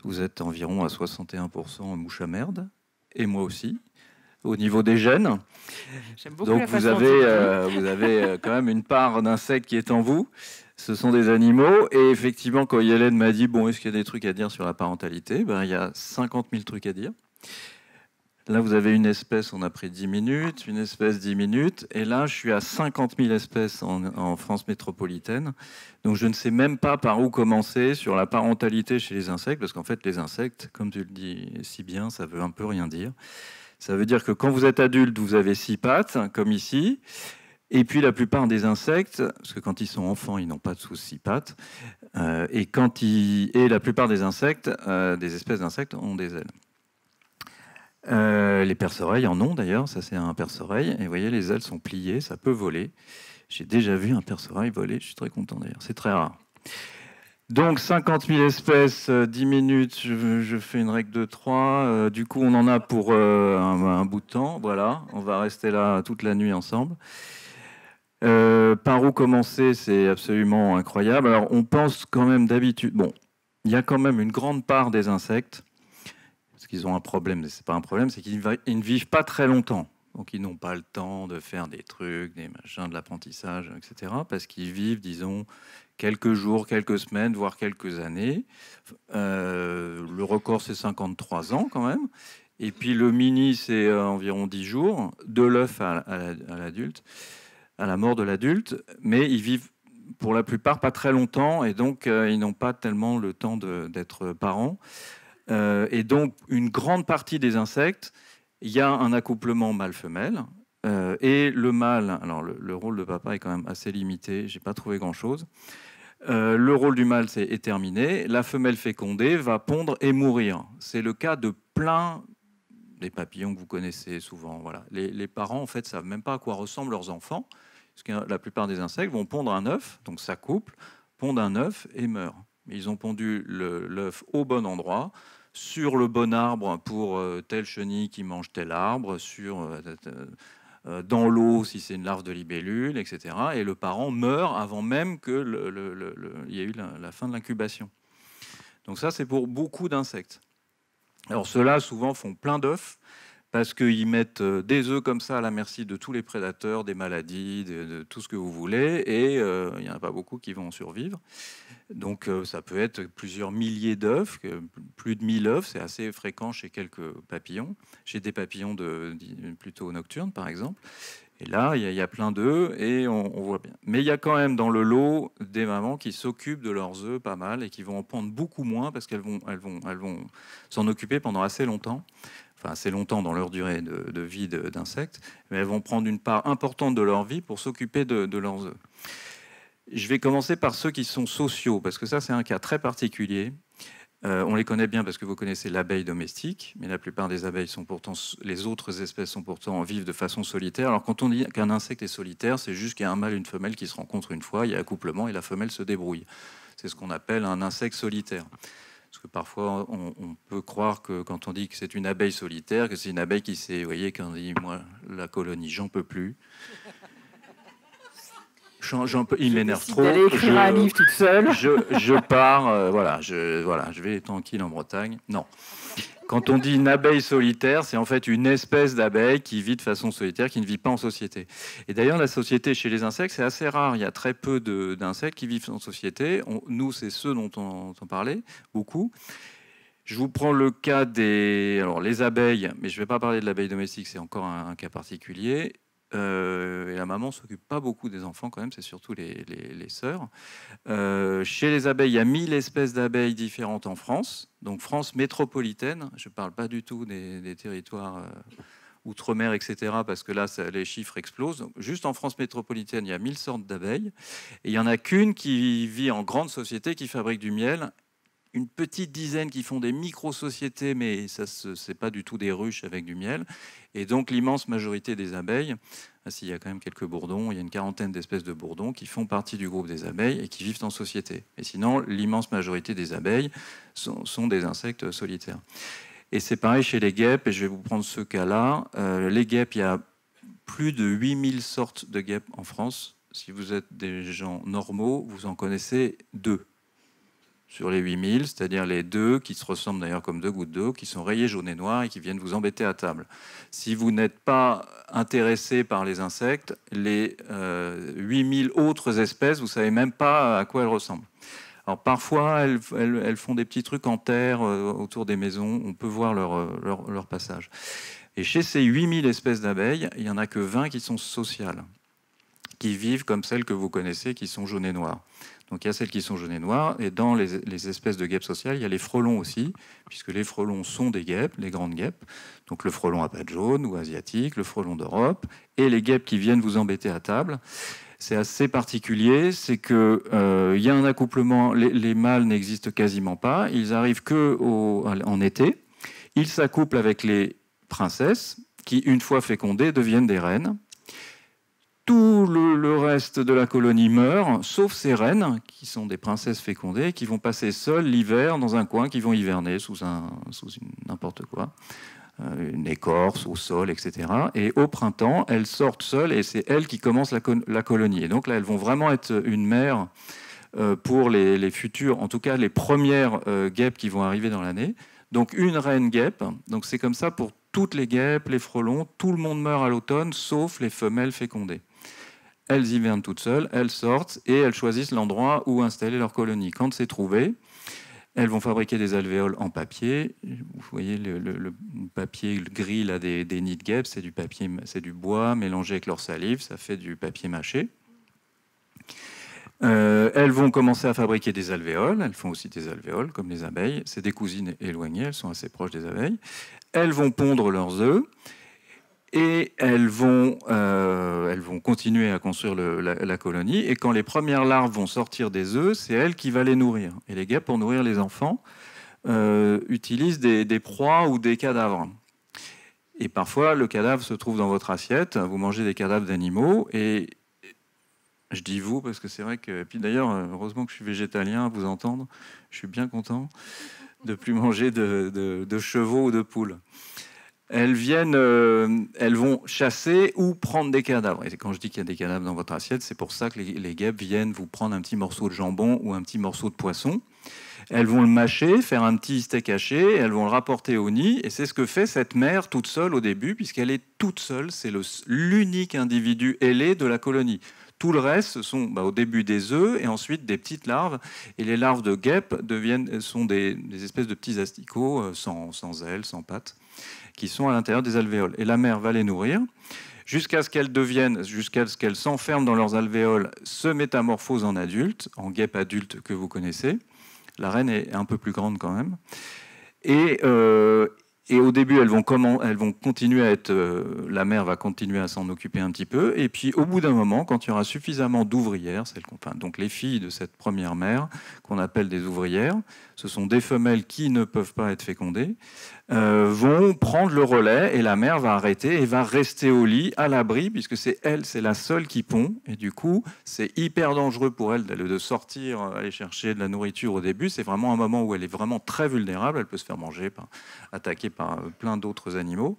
Vous êtes environ à 61% mouche à merde, et moi aussi, au niveau des gènes. Donc vous avez quand même une part d'insectes qui est en vous. Ce sont des animaux. Et effectivement, quand Hélène m'a dit, bon, est-ce qu'il y a des trucs à dire sur la parentalité? Ben, il y a 50 000 trucs à dire. Là, vous avez une espèce, on a pris 10 minutes, une espèce 10 minutes. Et là, je suis à 50 000 espèces en France métropolitaine. Donc, je ne sais même pas par où commencer sur la parentalité chez les insectes. Parce qu'en fait, les insectes, comme tu le dis si bien, ça veut un peu rien dire. Ça veut dire que quand vous êtes adulte, vous avez 6 pattes, comme ici. Et puis la plupart des insectes, parce que quand ils sont enfants, ils n'ont pas tous 6 pattes, et la plupart des insectes, des espèces d'insectes, ont des ailes. Les perce-oreilles en ont d'ailleurs, ça c'est un perce-oreille, et vous voyez, les ailes sont pliées, ça peut voler. J'ai déjà vu un perce-oreille voler, je suis très content d'ailleurs, c'est très rare. Donc 50 000 espèces, 10 minutes, je fais une règle de 3, du coup on en a pour un bout de temps, voilà, on va rester là toute la nuit ensemble. Par où commencer, c'est absolument incroyable. Alors, on pense quand même d'habitude... Bon, il y a quand même une grande part des insectes, parce qu'ils ont un problème, mais ce n'est pas un problème, c'est qu'ils ne vivent pas très longtemps. Donc, ils n'ont pas le temps de faire des trucs, des machins, de l'apprentissage, etc. Parce qu'ils vivent, disons, quelques jours, quelques semaines, voire quelques années. Le record, c'est 53 ans quand même. Et puis, le mini, c'est environ 10 jours, de l'œuf à l'adulte. À la mort de l'adulte, mais ils vivent pour la plupart pas très longtemps et donc ils n'ont pas tellement le temps d'être parents. Et donc une grande partie des insectes, il y a un accouplement mâle-femelle et le mâle, alors le rôle de papa est quand même assez limité, j'ai pas trouvé grand-chose. Le rôle du mâle est terminé, la femelle fécondée va pondre et mourir. C'est le cas de plein des papillons que vous connaissez souvent. Voilà. Les parents, en fait, savent même pas à quoi ressemblent leurs enfants. Parce que la plupart des insectes vont pondre un œuf, donc s'accouplent, pondent un œuf et meurent. Ils ont pondu l'œuf au bon endroit, sur le bon arbre pour telle chenille qui mange tel arbre, dans l'eau si c'est une larve de libellule, etc. Et le parent meurt avant même qu'il y ait eu la fin de l'incubation. Donc ça, c'est pour beaucoup d'insectes. Alors ceux-là, souvent, font plein d'œufs, parce qu'ils mettent des œufs comme ça à la merci de tous les prédateurs, des maladies, de tout ce que vous voulez, et il n'y en a pas beaucoup qui vont survivre. Donc ça peut être plusieurs milliers d'œufs, plus de 1000 œufs, c'est assez fréquent chez quelques papillons, chez des papillons plutôt nocturnes par exemple. Et là, il y a plein d'œufs et on voit bien. Mais il y a quand même dans le lot des mamans qui s'occupent de leurs œufs pas mal et qui vont en prendre beaucoup moins parce qu'elles vont s'en occuper pendant assez longtemps. Enfin, assez longtemps dans leur durée de vie d'insectes, mais elles vont prendre une part importante de leur vie pour s'occuper de leurs œufs. Je vais commencer par ceux qui sont sociaux, parce que ça, c'est un cas très particulier. On les connaît bien parce que vous connaissez l'abeille domestique, mais la plupart des abeilles sont pourtant, les autres espèces sont pourtant vivent de façon solitaire. Alors quand on dit qu'un insecte est solitaire, c'est juste qu'il y a un mâle et une femelle qui se rencontrent une fois, il y a accouplement et la femelle se débrouille. C'est ce qu'on appelle un insecte solitaire. Parce que parfois, on peut croire que quand on dit que c'est une abeille solitaire, que c'est une abeille qui s'est, vous voyez, quand on dit, moi, la colonie, j'en peux plus. Il m'énerve trop. D'aller écrire un livre toute seule. Je pars, voilà, je vais tranquille en Bretagne. Non. Quand on dit une abeille solitaire, c'est en fait une espèce d'abeille qui vit de façon solitaire, qui ne vit pas en société. Et d'ailleurs, la société chez les insectes, c'est assez rare. Il y a très peu d'insectes qui vivent en société. Nous, c'est ceux dont on parlait beaucoup. Je vous prends le cas alors, les abeilles, mais je ne vais pas parler de l'abeille domestique, c'est encore un cas particulier. Et la maman ne s'occupe pas beaucoup des enfants quand même, c'est surtout les sœurs. Chez les abeilles, il y a 1000 espèces d'abeilles différentes en France, donc France métropolitaine. Je ne parle pas du tout des territoires outre-mer, etc., parce que là, les chiffres explosent. Donc, juste en France métropolitaine, il y a 1000 sortes d'abeilles, et il n'y en a qu'une qui vit en grande société, qui fabrique du miel. Une petite dizaine qui font des micro-sociétés, mais ça, c'est pas du tout des ruches avec du miel. Et donc, l'immense majorité des abeilles, il y a quand même quelques bourdons, il y a une quarantaine d'espèces de bourdons qui font partie du groupe des abeilles et qui vivent en société. Et sinon, l'immense majorité des abeilles sont des insectes solitaires. Et c'est pareil chez les guêpes, et je vais vous prendre ce cas-là. Les guêpes, il y a plus de 8000 sortes de guêpes en France. Si vous êtes des gens normaux, vous en connaissez 2. Sur les 8000, c'est-à-dire les 2 qui se ressemblent d'ailleurs comme 2 gouttes d'eau, qui sont rayés jaune et noir et qui viennent vous embêter à table. Si vous n'êtes pas intéressé par les insectes, les 8000 autres espèces, vous ne savez même pas à quoi elles ressemblent. Alors parfois, elles font des petits trucs en terre autour des maisons, on peut voir leur passage. Et chez ces 8000 espèces d'abeilles, il n'y en a que 20 qui sont sociales, qui vivent comme celles que vous connaissez, qui sont jaunes et noires. Donc il y a celles qui sont jaunes et noires, et dans les espèces de guêpes sociales, il y a les frelons aussi, puisque les frelons sont des guêpes, les grandes guêpes. Donc le frelon à pattes jaunes ou asiatique, le frelon d'Europe, et les guêpes qui viennent vous embêter à table. C'est assez particulier, c'est qu'il y a un accouplement, les mâles n'existent quasiment pas, ils arrivent qu'en été, ils s'accouplent avec les princesses, qui une fois fécondées deviennent des reines. Tout le reste de la colonie meurt, sauf ces reines, qui sont des princesses fécondées, qui vont passer seules l'hiver dans un coin, qui vont hiverner sous n'importe quoi, une écorce, au sol, etc. Et au printemps, elles sortent seules, et c'est elles qui commencent la colonie. Et donc là, elles vont vraiment être une mère pour les futures, en tout cas les premières guêpes qui vont arriver dans l'année. Donc une reine guêpe, donc c'est comme ça pour toutes les guêpes, les frelons, tout le monde meurt à l'automne, sauf les femelles fécondées. Elles hivernent toutes seules, elles sortent et elles choisissent l'endroit où installer leur colonie. Quand c'est trouvé, elles vont fabriquer des alvéoles en papier. Vous voyez le papier gris là, des nids de guêpes, c'est du papier, c'est du bois mélangé avec leur salive, ça fait du papier mâché. Elles vont commencer à fabriquer des alvéoles. Elles font aussi des alvéoles comme les abeilles. C'est des cousines éloignées, elles sont assez proches des abeilles. Elles vont pondre leurs œufs. Et elles vont continuer à construire la colonie. Et quand les premières larves vont sortir des œufs, c'est elles qui vont les nourrir. Et les guêpes, pour nourrir les enfants, utilisent des proies ou des cadavres. Et parfois, le cadavre se trouve dans votre assiette. Vous mangez des cadavres d'animaux. Et je dis vous, parce que c'est vrai que... Et puis d'ailleurs, heureusement que je suis végétalien, à vous entendre. Je suis bien content de ne plus manger de chevaux ou de poules. Elles vont chasser ou prendre des cadavres. Et quand je dis qu'il y a des cadavres dans votre assiette, c'est pour ça que les guêpes viennent vous prendre un petit morceau de jambon ou un petit morceau de poisson. Elles vont le mâcher, faire un petit steak haché, elles vont le rapporter au nid. Et c'est ce que fait cette mère toute seule au début, puisqu'elle est toute seule. C'est l'unique individu ailé de la colonie. Tout le reste, ce sont au début des œufs et ensuite des petites larves. Et les larves de guêpes sont des espèces de petits asticots sans ailes, sans pattes, qui sont à l'intérieur des alvéoles. Et la mère va les nourrir jusqu'à ce qu'elles s'enferment dans leurs alvéoles, se métamorphosent en adultes, en guêpes adultes que vous connaissez. La reine est un peu plus grande quand même. Et au début, elles vont continuer à être... la mère va continuer à s'en occuper un petit peu. Et puis, au bout d'un moment, quand il y aura suffisamment d'ouvrières, donc les filles de cette première mère, qu'on appelle des ouvrières, ce sont des femelles qui ne peuvent pas être fécondées, vont prendre le relais et la mère va arrêter et va rester au lit à l'abri puisque c'est la seule qui pond et du coup c'est hyper dangereux pour elle de sortir, aller chercher de la nourriture au début. C'est vraiment un moment où elle est vraiment très vulnérable, elle peut se faire manger, attaquer par plein d'autres animaux.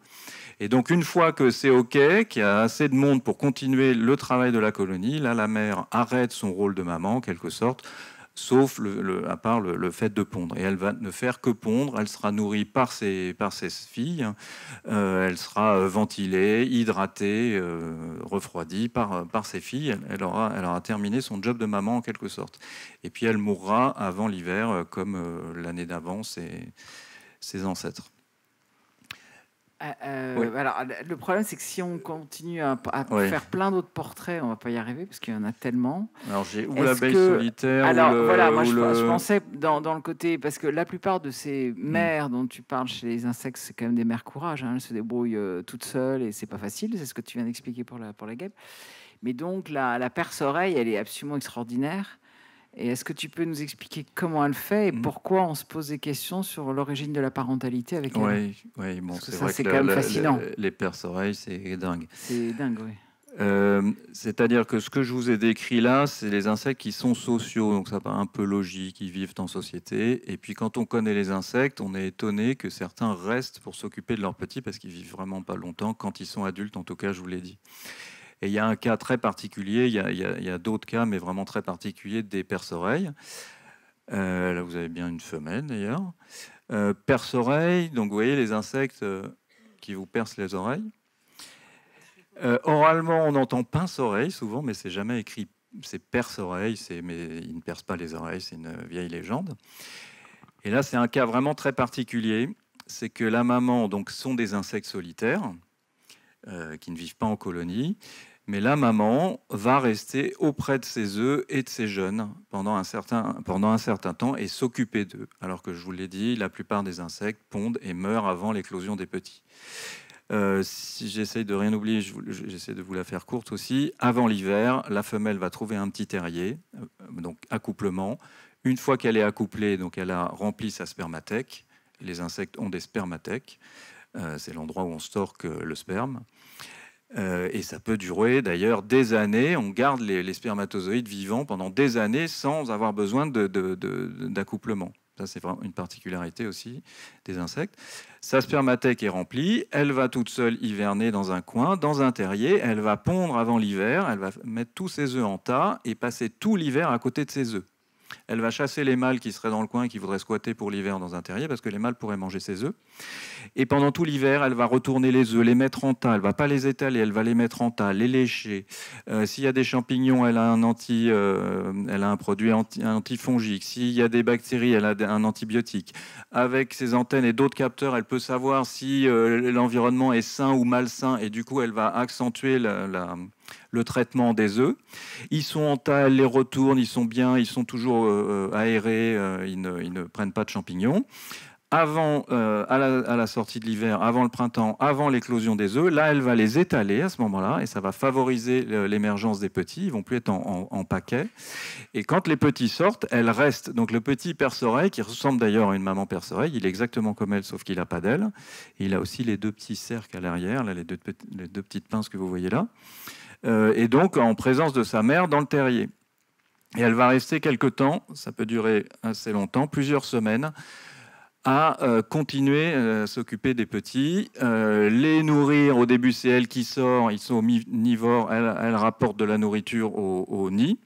Et donc, une fois que c'est OK, qu'il y a assez de monde pour continuer le travail de la colonie, là, la mère arrête son rôle de maman, en quelque sorte, sauf à part le fait de pondre. Et elle va ne faire que pondre, elle sera nourrie par ses filles, elle sera ventilée, hydratée, refroidie par ses filles. Elle aura terminé son job de maman, en quelque sorte. Et puis, elle mourra avant l'hiver, comme l'année d'avant ses ancêtres. Oui. Alors, le problème, c'est que si on continue à faire plein d'autres portraits, on ne va pas y arriver parce qu'il y en a tellement. Alors, j'ai ou l'abeille solitaire. Alors, voilà, moi, je pensais dans le côté. Parce que la plupart de ces mères dont tu parles chez les insectes, c'est quand même des mères courage. Elles se débrouillent toutes seules et c'est pas facile. C'est ce que tu viens d'expliquer pour la guêpe. Mais donc, la perce-oreille, elle est absolument extraordinaire. Et est-ce que tu peux nous expliquer comment elle fait et pourquoi on se pose des questions sur l'origine de la parentalité avec elle? Oui, bon, c'est ça, vrai c'est que quand même fascinant. Les perce-oreilles, c'est dingue. C'est dingue, oui. C'est-à-dire que ce que je vous ai décrit là, c'est les insectes qui sont sociaux, donc ça paraît un peu logique, ils vivent en société. Et puis quand on connaît les insectes, on est étonné que certains restent pour s'occuper de leurs petits parce qu'ils vivent vraiment pas longtemps quand ils sont adultes, en tout cas, je vous l'ai dit. Et il y a un cas très particulier, il y a d'autres cas, mais vraiment très particuliers, des perce-oreilles. Là, vous avez bien une femelle, d'ailleurs. Perce-oreille, donc vous voyez les insectes qui vous percent les oreilles. Oralement, on entend pince-oreille souvent, mais c'est jamais écrit. C'est perce-oreille, mais ils ne percent pas les oreilles, c'est une vieille légende. Et là, c'est un cas vraiment très particulier. C'est que la maman, donc, sont des insectes solitaires qui ne vivent pas en colonie. Mais la maman va rester auprès de ses œufs et de ses jeunes pendant un certain temps et s'occuper d'eux. Alors que je vous l'ai dit, la plupart des insectes pondent et meurent avant l'éclosion des petits. Si j'essaye de rien oublier, j'essaie de vous la faire courte aussi. Avant l'hiver, la femelle va trouver un petit terrier, donc accouplement. Une fois qu'elle est accouplée, donc elle a rempli sa spermathèque. Les insectes ont des spermathèques. C'est l'endroit où on stocke le sperme. Et ça peut durer d'ailleurs des années. On garde les spermatozoïdes vivants pendant des années sans avoir besoin d'accouplement. Ça, c'est vraiment une particularité aussi des insectes. Sa spermathèque est remplie. Elle va toute seule hiverner dans un coin, dans un terrier. Elle va pondre avant l'hiver. Elle va mettre tous ses œufs en tas et passer tout l'hiver à côté de ses œufs. Elle va chasser les mâles qui seraient dans le coin et qui voudraient squatter pour l'hiver dans un terrier parce que les mâles pourraient manger ses œufs. Et pendant tout l'hiver, elle va retourner les œufs, les mettre en tas. Elle ne va pas les étaler, elle va les mettre en tas, les lécher. S'il y a des champignons, elle a un produit antifongique. S'il y a des bactéries, elle a un antibiotique. Avec ses antennes et d'autres capteurs, elle peut savoir si l'environnement est sain ou malsain. Et du coup, elle va accentuer le traitement des œufs. Ils sont en tas, elle les retourne, ils sont bien, ils sont toujours aérés, ils ne prennent pas de champignons. Avant, à la sortie de l'hiver, avant le printemps, avant l'éclosion des œufs, là, elle va les étaler à ce moment-là, et ça va favoriser l'émergence des petits. Ils vont plus être en paquet. Et quand les petits sortent, elle reste. Donc le petit perce-oreille, qui ressemble d'ailleurs à une maman perce-oreille, il est exactement comme elle, sauf qu'il n'a pas d'ailes. Il a aussi les deux petits cercles à l'arrière, là, les deux petites pinces que vous voyez là. Et donc en présence de sa mère dans le terrier. Et elle va rester quelque temps, ça peut durer assez longtemps, plusieurs semaines, à continuer à s'occuper des petits, les nourrir. Au début, c'est elle qui sort, ils sont omnivores, elle rapporte de la nourriture au nid.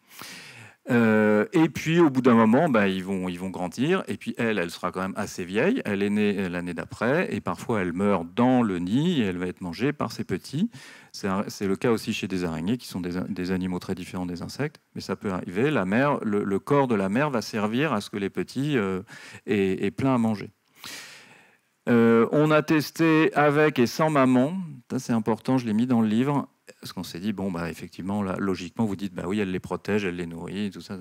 Et puis au bout d'un moment, ils vont grandir. Et puis elle sera quand même assez vieille. Elle est née l'année d'après et parfois elle meurt dans le nid et elle va être mangée par ses petits. C'est le cas aussi chez des araignées qui sont des animaux très différents des insectes, mais ça peut arriver. La mère, le corps de la mère va servir à ce que les petits aient plein à manger. On a testé avec et sans maman. Ça c'est important, je l'ai mis dans le livre. Parce qu'on s'est dit, effectivement, là, logiquement, vous dites, oui, elle les protège, elle les nourrit, tout ça.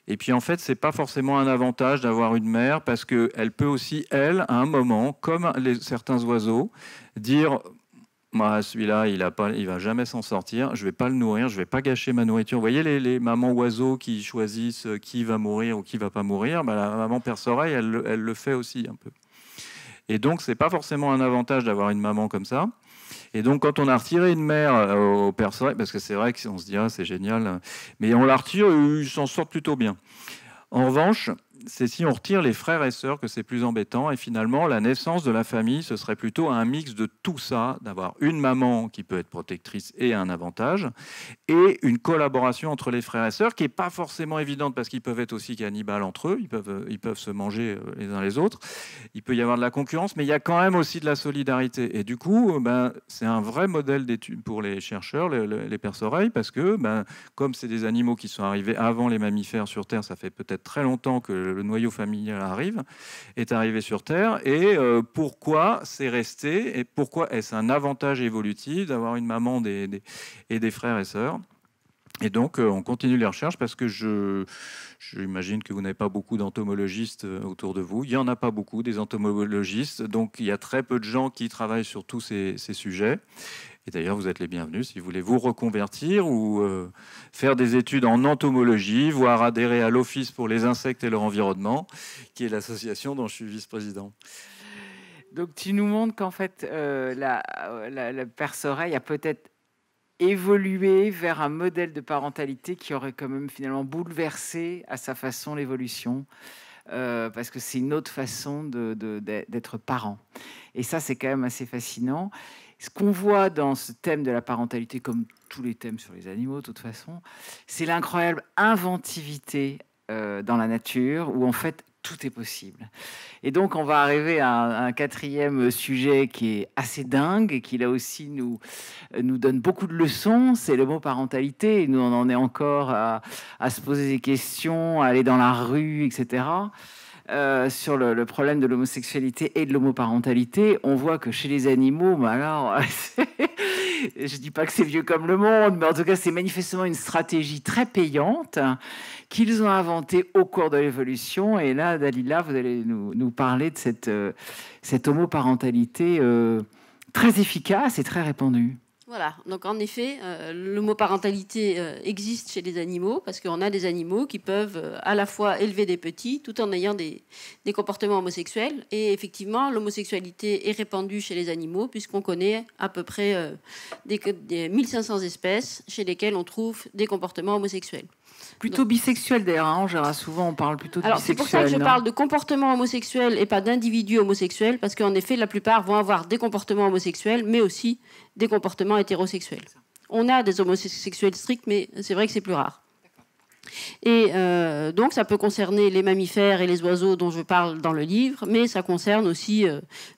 Et puis, en fait, c'est pas forcément un avantage d'avoir une mère, parce qu'elle peut aussi, elle, à un moment, comme certains oiseaux, dire, celui-là, il va jamais s'en sortir, je vais pas le nourrir, je vais pas gâcher ma nourriture. Vous voyez les mamans oiseaux qui choisissent qui va mourir ou qui va pas mourir, la maman perce-oreille, elle le fait aussi un peu. Et donc, c'est pas forcément un avantage d'avoir une maman comme ça. Et donc, quand on a retiré une mère au perce-oreille, parce que c'est vrai qu'on se dit, c'est génial, mais on la retire, ils s'en sortent plutôt bien. En revanche, c'est si on retire les frères et sœurs que c'est plus embêtant. Et finalement, la naissance de la famille, ce serait plutôt un mix de tout ça, d'avoir une maman qui peut être protectrice et un avantage, et une collaboration entre les frères et sœurs qui n'est pas forcément évidente parce qu'ils peuvent être aussi cannibales entre eux, ils peuvent se manger les uns les autres, il peut y avoir de la concurrence, mais il y a quand même aussi de la solidarité. Et du coup, c'est un vrai modèle d'étude pour les chercheurs, les perce-oreilles, parce que comme c'est des animaux qui sont arrivés avant les mammifères sur Terre, ça fait peut-être très longtemps que le noyau familial est arrivé sur Terre, et pourquoi c'est resté, et pourquoi est-ce un avantage évolutif d'avoir une maman et des frères et sœurs. Et donc, on continue les recherches parce que j'imagine que vous n'avez pas beaucoup d'entomologistes autour de vous. Il n'y en a pas beaucoup, des entomologistes. Donc, il y a très peu de gens qui travaillent sur tous ces sujets. Et d'ailleurs, vous êtes les bienvenus si vous voulez vous reconvertir ou faire des études en entomologie, voire adhérer à l'Office pour les insectes et leur environnement, qui est l'association dont je suis vice-président. Donc, tu nous montres qu'en fait, la perce-oreille a peut-être évolué vers un modèle de parentalité qui aurait quand même finalement bouleversé à sa façon l'évolution, parce que c'est une autre façon d'être parent. Et ça, c'est quand même assez fascinant. Ce qu'on voit dans ce thème de la parentalité, comme tous les thèmes sur les animaux, de toute façon, c'est l'incroyable inventivité dans la nature, où en fait, tout est possible. Et donc, on va arriver à un quatrième sujet qui est assez dingue et qui, là aussi, nous donne beaucoup de leçons. C'est le mot parentalité. Et nous, on en est encore à se poser des questions, à aller dans la rue, etc. Sur le problème de l'homosexualité et de l'homoparentalité. On voit que chez les animaux, alors, je dis pas que c'est vieux comme le monde, mais en tout cas, c'est manifestement une stratégie très payante qu'ils ont inventée au cours de l'évolution. Et là, Dalila, vous allez nous parler de cette homoparentalité très efficace et très répandue. Voilà, donc en effet, l'homoparentalité existe chez les animaux parce qu'on a des animaux qui peuvent à la fois élever des petits tout en ayant des comportements homosexuels. Et effectivement, l'homosexualité est répandue chez les animaux puisqu'on connaît à peu près des 1500 espèces chez lesquelles on trouve des comportements homosexuels. Plutôt bisexuel d'ailleurs, hein, en général, souvent on parle plutôt de alors, bisexuel. C'est pour ça que je parle de comportements homosexuels et pas d'individus homosexuels, parce qu'en effet, la plupart vont avoir des comportements homosexuels, mais aussi des comportements hétérosexuels. On a des homosexuels stricts, mais c'est vrai que c'est plus rare. Et donc, ça peut concerner les mammifères et les oiseaux dont je parle dans le livre, mais ça concerne aussi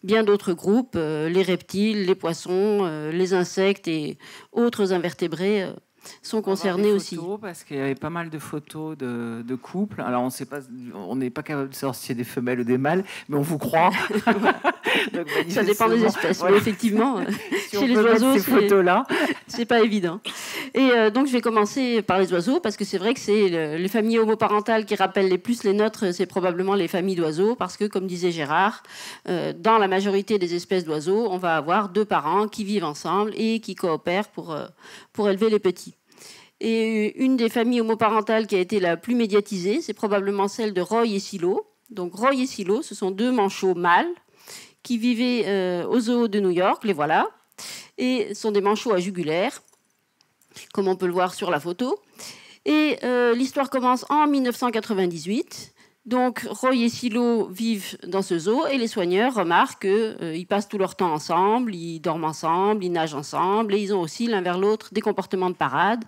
bien d'autres groupes, les reptiles, les poissons, les insectes et autres invertébrés sont concernés aussi. Parce qu'il y avait pas mal de photos de couples. Alors, on n'est pas capable de savoir si c'est des femelles ou des mâles, mais on vous croit. Donc, ça dépend des espèces. Voilà. Mais effectivement, si chez les oiseaux, c'est pas évident. Et donc, je vais commencer par les oiseaux, parce que c'est vrai que c'est les familles homoparentales qui rappellent les plus les nôtres, c'est probablement les familles d'oiseaux, parce que, comme disait Gérard, dans la majorité des espèces d'oiseaux, on va avoir deux parents qui vivent ensemble et qui coopèrent pour élever les petits. Et une des familles homoparentales qui a été la plus médiatisée, c'est probablement celle de Roy et Silo. Donc Roy et Silo, ce sont deux manchots mâles qui vivaient au zoo de New York, les voilà, et sont des manchots à jugulaire, comme on peut le voir sur la photo. Et l'histoire commence en 1998. Donc, Roy et Silo vivent dans ce zoo et les soigneurs remarquent qu'ils passent tout leur temps ensemble, ils dorment ensemble, ils nagent ensemble et ils ont aussi l'un vers l'autre des comportements de parade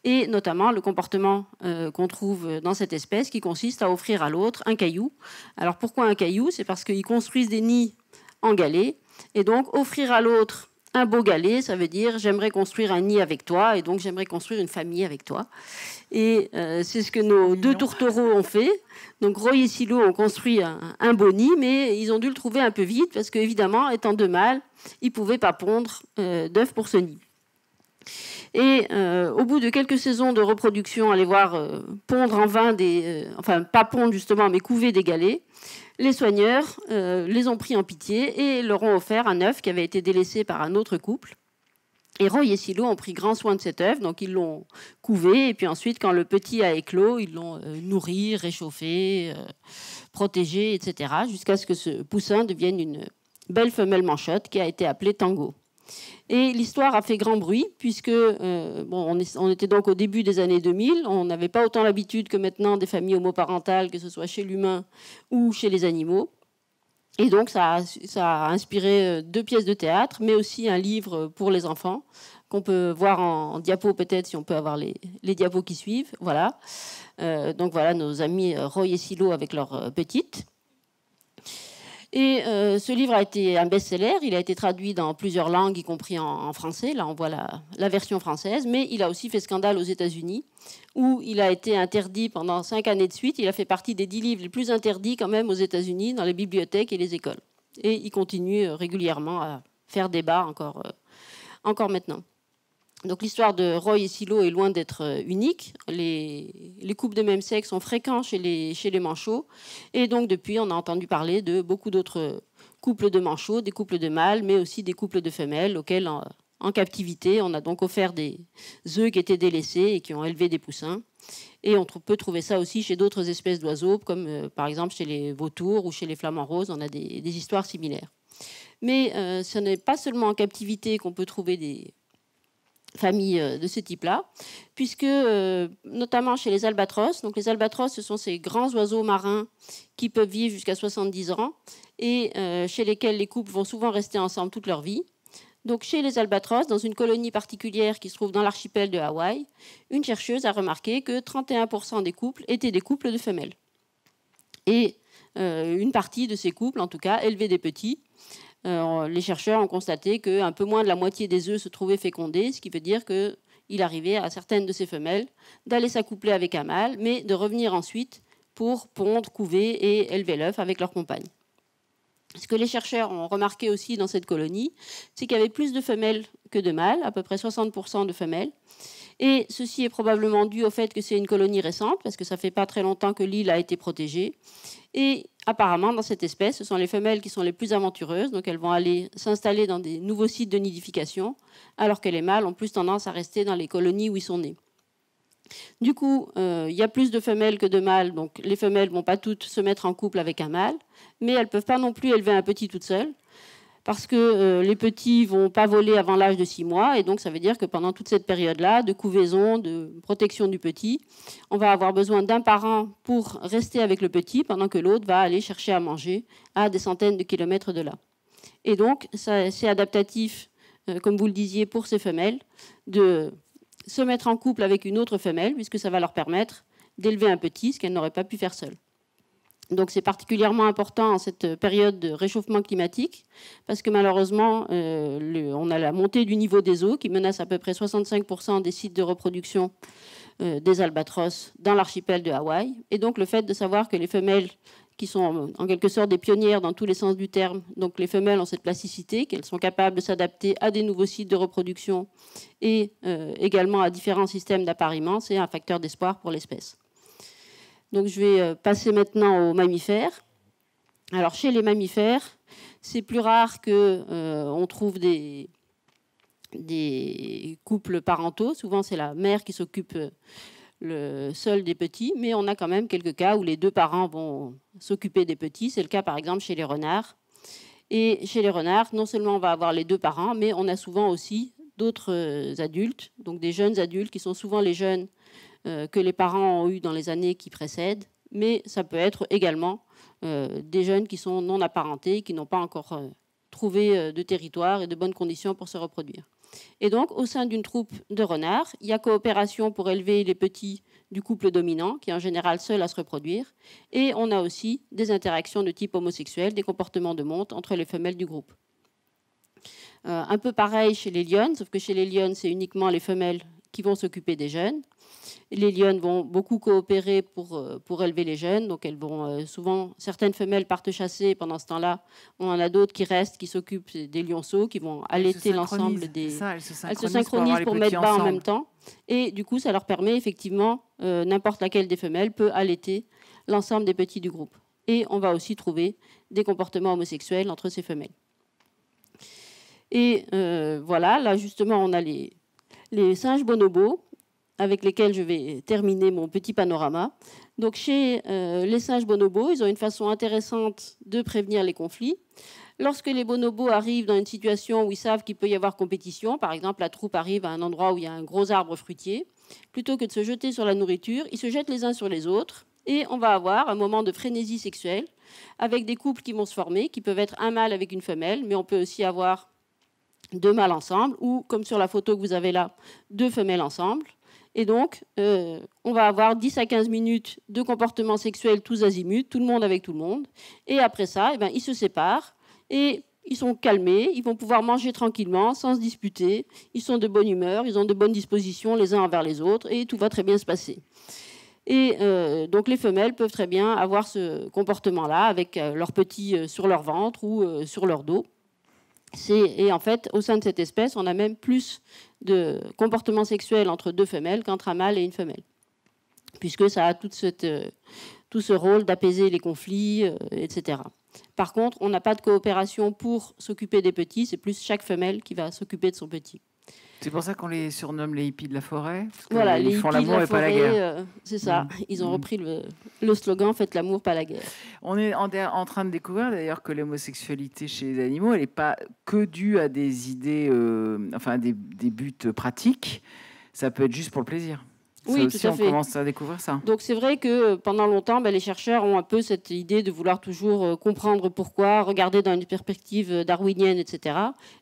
et notamment le comportement qu'on trouve dans cette espèce qui consiste à offrir à l'autre un caillou. Alors, pourquoi un caillou ? C'est parce qu'ils construisent des nids en galets et donc offrir à l'autre un beau galet, ça veut dire j'aimerais construire un nid avec toi et donc j'aimerais construire une famille avec toi. Et c'est ce que nos deux tourtereaux ont fait. Donc Roy et Silo ont construit un beau nid, mais ils ont dû le trouver un peu vite parce qu'évidemment, étant deux mâles, ils ne pouvaient pas pondre d'œufs pour ce nid. Et au bout de quelques saisons de reproduction, aller voir pondre en vain enfin pas pondre justement, mais couver des galets, les soigneurs les ont pris en pitié et leur ont offert un œuf qui avait été délaissé par un autre couple. Et Roy et Silo ont pris grand soin de cet œuf, donc ils l'ont couvé, et puis ensuite, quand le petit a éclos, ils l'ont nourri, réchauffé, protégé, etc., jusqu'à ce que ce poussin devienne une belle femelle manchotte qui a été appelée Tango. Et l'histoire a fait grand bruit, puisque on était donc au début des années 2000, on n'avait pas autant l'habitude que maintenant des familles homoparentales, que ce soit chez l'humain ou chez les animaux. Et donc ça a inspiré 2 pièces de théâtre, mais aussi un livre pour les enfants, qu'on peut voir en diapo peut-être, si on peut avoir les diapos qui suivent. Voilà. Donc voilà nos amis Roy et Silo avec leur petite. Et ce livre a été un best-seller, il a été traduit dans plusieurs langues, y compris en français. Là, on voit la version française, mais il a aussi fait scandale aux États-Unis, où il a été interdit pendant 5 années de suite. Il a fait partie des 10 livres les plus interdits quand même aux États-Unis, dans les bibliothèques et les écoles. Et il continue régulièrement à faire débat encore maintenant. Donc l'histoire de Roy et Silo est loin d'être unique. Les couples de même sexe sont fréquents chez les manchots. Et donc depuis, on a entendu parler de beaucoup d'autres couples de manchots, des couples de mâles, mais aussi des couples de femelles, auxquels en captivité, on a donc offert des œufs qui étaient délaissés et qui ont élevé des poussins. Et on peut trouver ça aussi chez d'autres espèces d'oiseaux, comme par exemple chez les vautours ou chez les flamants roses. On a des histoires similaires. Mais ce n'est pas seulement en captivité qu'on peut trouver des familles de ce type-là, puisque notamment chez les albatros, donc les albatros, ce sont ces grands oiseaux marins qui peuvent vivre jusqu'à 70 ans et chez lesquels les couples vont souvent rester ensemble toute leur vie. Donc chez les albatros, dans une colonie particulière qui se trouve dans l'archipel de Hawaï, une chercheuse a remarqué que 31% des couples étaient des couples de femelles. Et une partie de ces couples, en tout cas, élevaient des petits. Les chercheurs ont constaté qu'un peu moins de la moitié des œufs se trouvaient fécondés, ce qui veut dire qu'il arrivait à certaines de ces femelles d'aller s'accoupler avec un mâle, mais de revenir ensuite pour pondre, couver et élever l'œuf avec leur compagne. Ce que les chercheurs ont remarqué aussi dans cette colonie, c'est qu'il y avait plus de femelles que de mâles, à peu près 60% de femelles. Et ceci est probablement dû au fait que c'est une colonie récente, parce que ça ne fait pas très longtemps que l'île a été protégée. Et apparemment, dans cette espèce, ce sont les femelles qui sont les plus aventureuses, donc elles vont aller s'installer dans des nouveaux sites de nidification, alors que les mâles ont plus tendance à rester dans les colonies où ils sont nés. Du coup, il y a plus de femelles que de mâles, donc les femelles ne vont pas toutes se mettre en couple avec un mâle, mais elles ne peuvent pas non plus élever un petit toutes seules, parce que les petits ne vont pas voler avant l'âge de 6 mois, et donc ça veut dire que pendant toute cette période-là, de couvaison, de protection du petit, on va avoir besoin d'un parent pour rester avec le petit, pendant que l'autre va aller chercher à manger à des centaines de kilomètres de là. Et donc, c'est adaptatif, comme vous le disiez, pour ces femelles, de se mettre en couple avec une autre femelle, puisque ça va leur permettre d'élever un petit, ce qu'elles n'auraient pas pu faire seules. Donc c'est particulièrement important en cette période de réchauffement climatique, parce que malheureusement, on a la montée du niveau des eaux qui menace à peu près 65% des sites de reproduction des albatros dans l'archipel de Hawaï. Et donc le fait de savoir que les femelles, qui sont en quelque sorte des pionnières dans tous les sens du terme, donc les femelles ont cette plasticité, qu'elles sont capables de s'adapter à des nouveaux sites de reproduction et également à différents systèmes d'appariement, c'est un facteur d'espoir pour l'espèce. Donc je vais passer maintenant aux mammifères. Alors chez les mammifères, c'est plus rare qu'on trouve des couples parentaux. Souvent c'est la mère qui s'occupe seule des petits, mais on a quand même quelques cas où les 2 parents vont s'occuper des petits. C'est le cas par exemple chez les renards. Et chez les renards, non seulement on va avoir les 2 parents, mais on a souvent aussi d'autres adultes, donc des jeunes adultes qui sont souvent les jeunes que les parents ont eu dans les années qui précèdent, mais ça peut être également des jeunes qui sont non apparentés, qui n'ont pas encore trouvé de territoire et de bonnes conditions pour se reproduire. Et donc, au sein d'une troupe de renards, il y a coopération pour élever les petits du couple dominant, qui est en général seul à se reproduire, et on a aussi des interactions de type homosexuel, des comportements de monte entre les femelles du groupe. Un peu pareil chez les lionnes, sauf que chez les lionnes, c'est uniquement les femelles qui vont s'occuper des jeunes. Les lionnes vont beaucoup coopérer pour élever les jeunes. Donc elles vont souvent, certaines femelles partent chasser. Pendant ce temps-là, on en a d'autres qui restent, qui s'occupent des lionceaux, qui vont allaiter l'ensemble des. Elles se synchronisent pour mettre bas en même temps. Et du coup, ça leur permet effectivement, n'importe laquelle des femelles peut allaiter l'ensemble des petits du groupe. Et on va aussi trouver des comportements homosexuels entre ces femelles. Et voilà, là justement, on a les singes bonobos, avec lesquels je vais terminer mon petit panorama. Donc chez les singes bonobos, ils ont une façon intéressante de prévenir les conflits. Lorsque les bonobos arrivent dans une situation où ils savent qu'il peut y avoir compétition, par exemple la troupe arrive à un endroit où il y a un gros arbre fruitier, plutôt que de se jeter sur la nourriture, ils se jettent les uns sur les autres et on va avoir un moment de frénésie sexuelle avec des couples qui vont se former, qui peuvent être un mâle avec une femelle, mais on peut aussi avoir deux mâles ensemble ou, comme sur la photo que vous avez là, deux femelles ensemble. Et donc, on va avoir 10 à 15 minutes de comportement sexuel tous azimuts, tout le monde avec tout le monde. Et après ça, eh ben, ils se séparent et ils sont calmés, ils vont pouvoir manger tranquillement, sans se disputer. Ils sont de bonne humeur, ils ont de bonnes dispositions les uns envers les autres et tout va très bien se passer. Et donc les femelles peuvent très bien avoir ce comportement-là avec leurs petits sur leur ventre ou sur leur dos. Et en fait, au sein de cette espèce, on a même plus de comportement sexuel entre deux femelles qu'entre un mâle et une femelle, puisque ça a tout ce rôle d'apaiser les conflits, etc. Par contre, on n'a pas de coopération pour s'occuper des petits, c'est plus chaque femelle qui va s'occuper de son petit. C'est pour ça qu'on les surnomme les hippies de la forêt. Voilà, les ils font hippies l'amour et pas la guerre. C'est ça. Ils ont repris le slogan « Faites l'amour, pas la guerre ». On est en train de découvrir d'ailleurs que l'homosexualité chez les animaux, elle n'est pas que due à des idées, enfin des buts pratiques. Ça peut être juste pour le plaisir. Oui, ça aussi, tout à fait. On commence à découvrir ça. Donc c'est vrai que pendant longtemps, les chercheurs ont un peu cette idée de vouloir toujours comprendre pourquoi, regarder dans une perspective darwinienne, etc.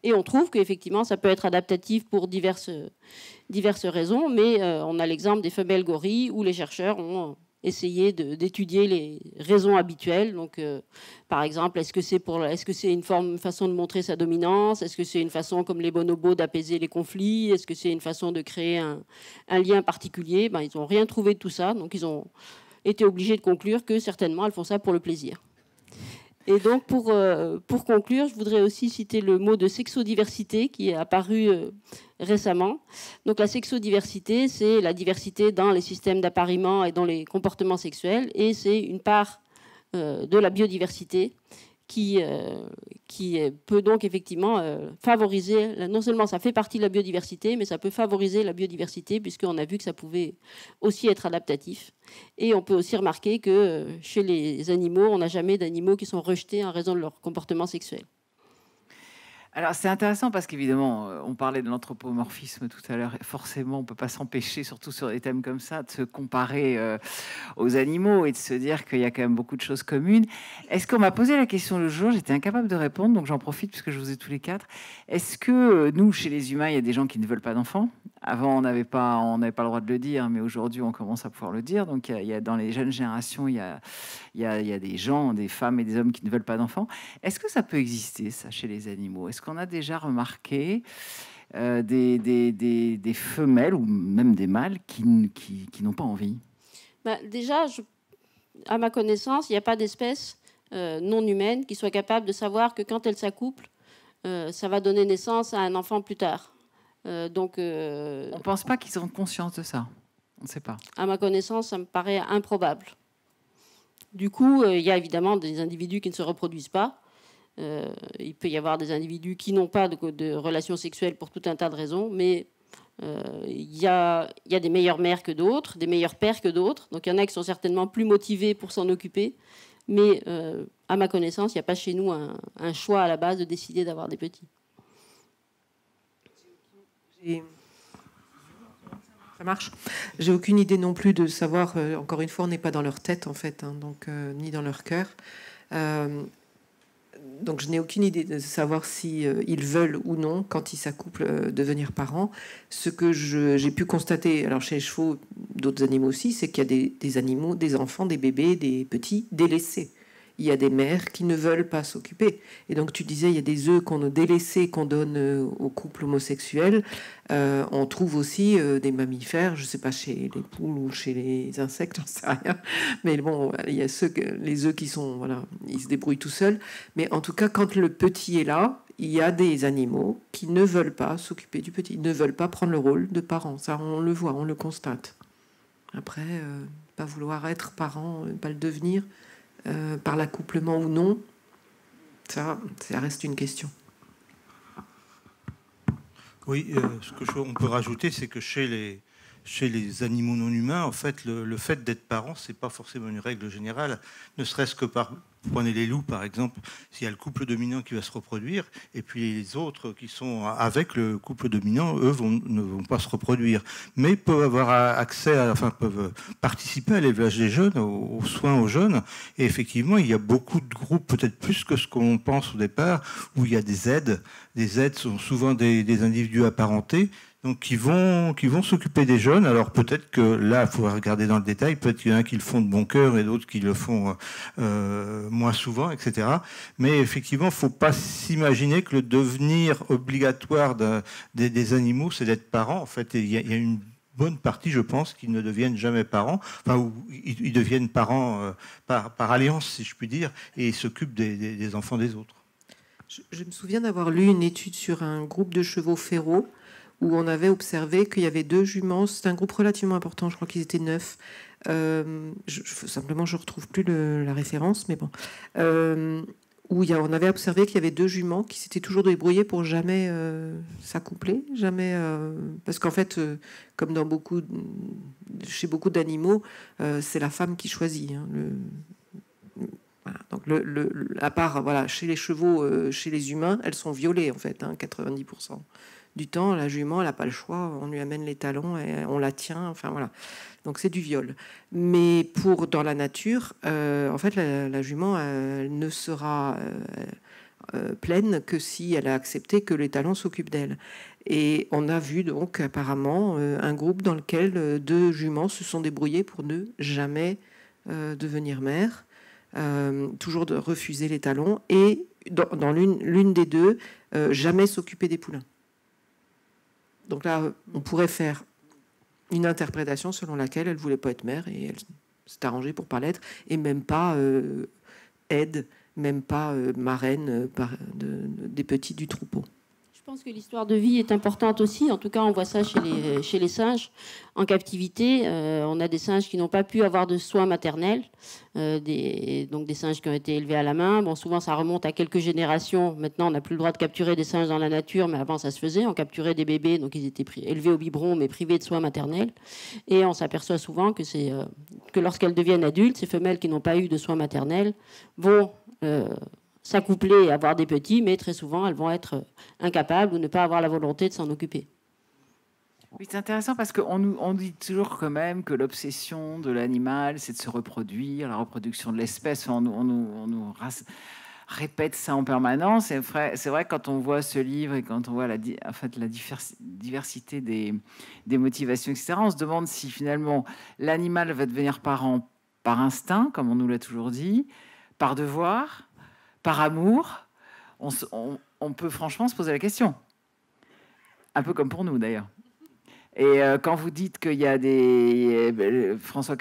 Et on trouve qu'effectivement, ça peut être adaptatif pour diverses raisons, mais on a l'exemple des femelles gorilles où les chercheurs ont essayé d'étudier les raisons habituelles. Donc, par exemple, est-ce que c'est une façon de montrer sa dominance? Est-ce que c'est une façon, comme les bonobos, d'apaiser les conflits? Est-ce que c'est une façon de créer un lien particulier? Ils n'ont rien trouvé de tout ça. Donc, ils ont été obligés de conclure que certainement, elles font ça pour le plaisir. Et donc, pour conclure, je voudrais aussi citer le mot de sexodiversité qui est apparu récemment. Donc, la sexodiversité, c'est la diversité dans les systèmes d'appariement et dans les comportements sexuels. Et c'est une part de la biodiversité qui peut donc effectivement favoriser, non seulement ça fait partie de la biodiversité, mais ça peut favoriser la biodiversité, puisqu'on a vu que ça pouvait aussi être adaptatif. Et on peut aussi remarquer que chez les animaux, on n'a jamais d'animaux qui sont rejetés en raison de leur comportement sexuel. Alors, c'est intéressant parce qu'évidemment, on parlait de l'anthropomorphisme tout à l'heure. Forcément, on ne peut pas s'empêcher, surtout sur des thèmes comme ça, de se comparer aux animaux et de se dire qu'il y a quand même beaucoup de choses communes. Est-ce qu'on m'a posé la question le jour? J'étais incapable de répondre, donc j'en profite puisque je vous ai tous les quatre. Est-ce que nous, chez les humains, il y a des gens qui ne veulent pas d'enfants? Avant, on n'avait pas le droit de le dire, mais aujourd'hui, on commence à pouvoir le dire. Donc, il y a dans les jeunes générations, il y a des gens, des femmes et des hommes qui ne veulent pas d'enfants. Est-ce que ça peut exister, ça, chez les animaux? Est-ce qu'on a déjà remarqué des femelles ou même des mâles qui n'ont pas envie? Déjà, à ma connaissance, il n'y a pas d'espèce non humaine qui soit capable de savoir que quand elle s'accouple, ça va donner naissance à un enfant plus tard. On ne pense pas qu'ils ont conscience de ça. On ne sait pas. À ma connaissance, ça me paraît improbable. Du coup, il y a évidemment des individus qui ne se reproduisent pas. Il peut y avoir des individus qui n'ont pas de relations sexuelles pour tout un tas de raisons, mais il y a des meilleures mères que d'autres, des meilleurs pères que d'autres. Donc il y en a qui sont certainement plus motivés pour s'en occuper. Mais à ma connaissance, il n'y a pas chez nous un choix à la base de décider d'avoir des petits. Ça marche. J'ai aucune idée non plus de savoir. Encore une fois, on n'est pas dans leur tête en fait, donc ni dans leur cœur. Donc je n'ai aucune idée de savoir si ils veulent ou non, quand ils s'accouplent, devenir parents. Ce que j'ai pu constater, alors chez les chevaux, d'autres animaux aussi, c'est qu'il y a des animaux, des enfants, des bébés, des petits délaissés. Il y a des mères qui ne veulent pas s'occuper. Et donc, tu disais, il y a des œufs qu'on a délaissés, qu'on donne aux couples homosexuels. On trouve aussi des mammifères, je ne sais pas chez les poules ou chez les insectes, j'en sais rien. Mais bon, il y a les œufs qui sont, voilà, ils se débrouillent tout seuls. Mais en tout cas, quand le petit est là, il y a des animaux qui ne veulent pas s'occuper du petit, ne veulent pas prendre le rôle de parents. Ça, on le voit, on le constate. Après, pas vouloir être parent, pas le devenir, par l'accouplement ou non, ça reste une question. Oui, ce qu'on peut rajouter, c'est que chez chez les animaux non humains, en fait, le fait d'être parent, c'est pas forcément une règle générale, ne serait-ce que prenez les loups, par exemple, s'il y a le couple dominant qui va se reproduire, et puis les autres qui sont avec le couple dominant, eux, ne vont pas se reproduire. Mais peuvent avoir accès, peuvent participer à l'élevage des jeunes, aux soins aux jeunes. Et effectivement, il y a beaucoup de groupes, peut-être plus que ce qu'on pense au départ, où il y a des aides. Les aides sont souvent des individus apparentés, donc qui vont s'occuper des jeunes. Alors peut-être que là, il faut regarder dans le détail, peut-être qu'il y en a qui le font de bon cœur et d'autres qui le font moins souvent, etc. Mais effectivement, il ne faut pas s'imaginer que le devenir obligatoire des animaux, c'est d'être parent. En fait, il y a une bonne partie, je pense, qui ne deviennent jamais parents, enfin, où ils deviennent parents par alliance, si je puis dire, et ils s'occupent des enfants des autres. Je me souviens d'avoir lu une étude sur un groupe de chevaux férots où on avait observé qu'il y avait 2 juments. C'est un groupe relativement important, je crois qu'ils étaient 9. Simplement, je ne retrouve plus la référence, mais bon. Où on avait observé qu'il y avait 2 juments qui s'étaient toujours débrouillés pour jamais s'accoupler, jamais, parce qu'en fait, comme chez beaucoup d'animaux, c'est la femme qui choisit. Hein, voilà. Donc à part chez les chevaux, chez les humains, elles sont violées en fait, 90% du temps. La jument, elle n'a pas le choix. On lui amène les talons et on la tient. Enfin voilà. Donc c'est du viol. Mais dans la nature, en fait, la jument elle ne sera pleine que si elle a accepté que les talons s'occupent d'elle. Et on a vu donc apparemment un groupe dans lequel 2 juments se sont débrouillés pour ne jamais devenir mère. Toujours de refuser les talons et dans l'une des 2 jamais s'occuper des poulains. Donc là on pourrait faire une interprétation selon laquelle elle voulait pas être mère et elle s'est arrangée pour pas l'être, et même pas aide, même pas marraine des petits du troupeau. Je pense que l'histoire de vie est importante aussi. En tout cas, on voit ça chez les singes. En captivité, on a des singes qui n'ont pas pu avoir de soins maternels, donc des singes qui ont été élevés à la main. Bon, souvent, ça remonte à quelques générations. Maintenant, on n'a plus le droit de capturer des singes dans la nature, mais avant, ça se faisait. On capturait des bébés, donc ils étaient élevés au biberon, mais privés de soins maternels. Et on s'aperçoit souvent que lorsqu'elles deviennent adultes, ces femelles qui n'ont pas eu de soins maternels vont s'accoupler et avoir des petits, mais très souvent, elles vont être incapables ou ne pas avoir la volonté de s'en occuper. Oui, c'est intéressant parce qu'on dit toujours quand même que l'obsession de l'animal, c'est de se reproduire, la reproduction de l'espèce. On nous répète ça en permanence. C'est vrai quand on voit ce livre et quand on voit la diversité des motivations, etc., on se demande si finalement l'animal va devenir parent par instinct, comme on nous l'a toujours dit, par devoir, par amour. On peut franchement se poser la question. Un peu comme pour nous, d'ailleurs. Et quand vous dites qu'il y a François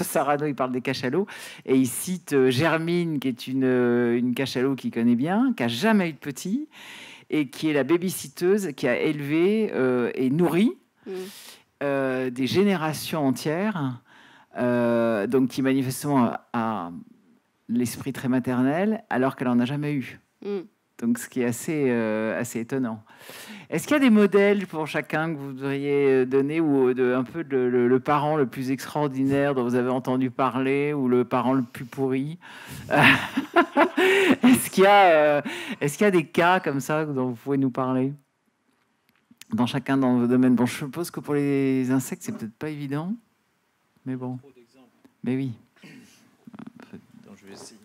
Sarano, il parle des cachalots, et il cite Germine, qui est une cachalot qu'il connaît bien, qui n'a jamais eu de petit, et qui est la baby-sitteuse qui a élevé et nourri des générations entières, donc qui manifestement a l'esprit très maternel, alors qu'elle n'en a jamais eu. Donc, ce qui est assez étonnant. Est-ce qu'il y a des modèles pour chacun que vous voudriez donner, ou un peu le parent le plus extraordinaire dont vous avez entendu parler, ou le parent le plus pourri? Est-ce qu'il y a des cas comme ça dont vous pouvez nous parler? Dans chacun dans vos domaines. Bon, je suppose que pour les insectes, c'est peut-être pas évident. Mais bon. Mais oui. Je vais essayer.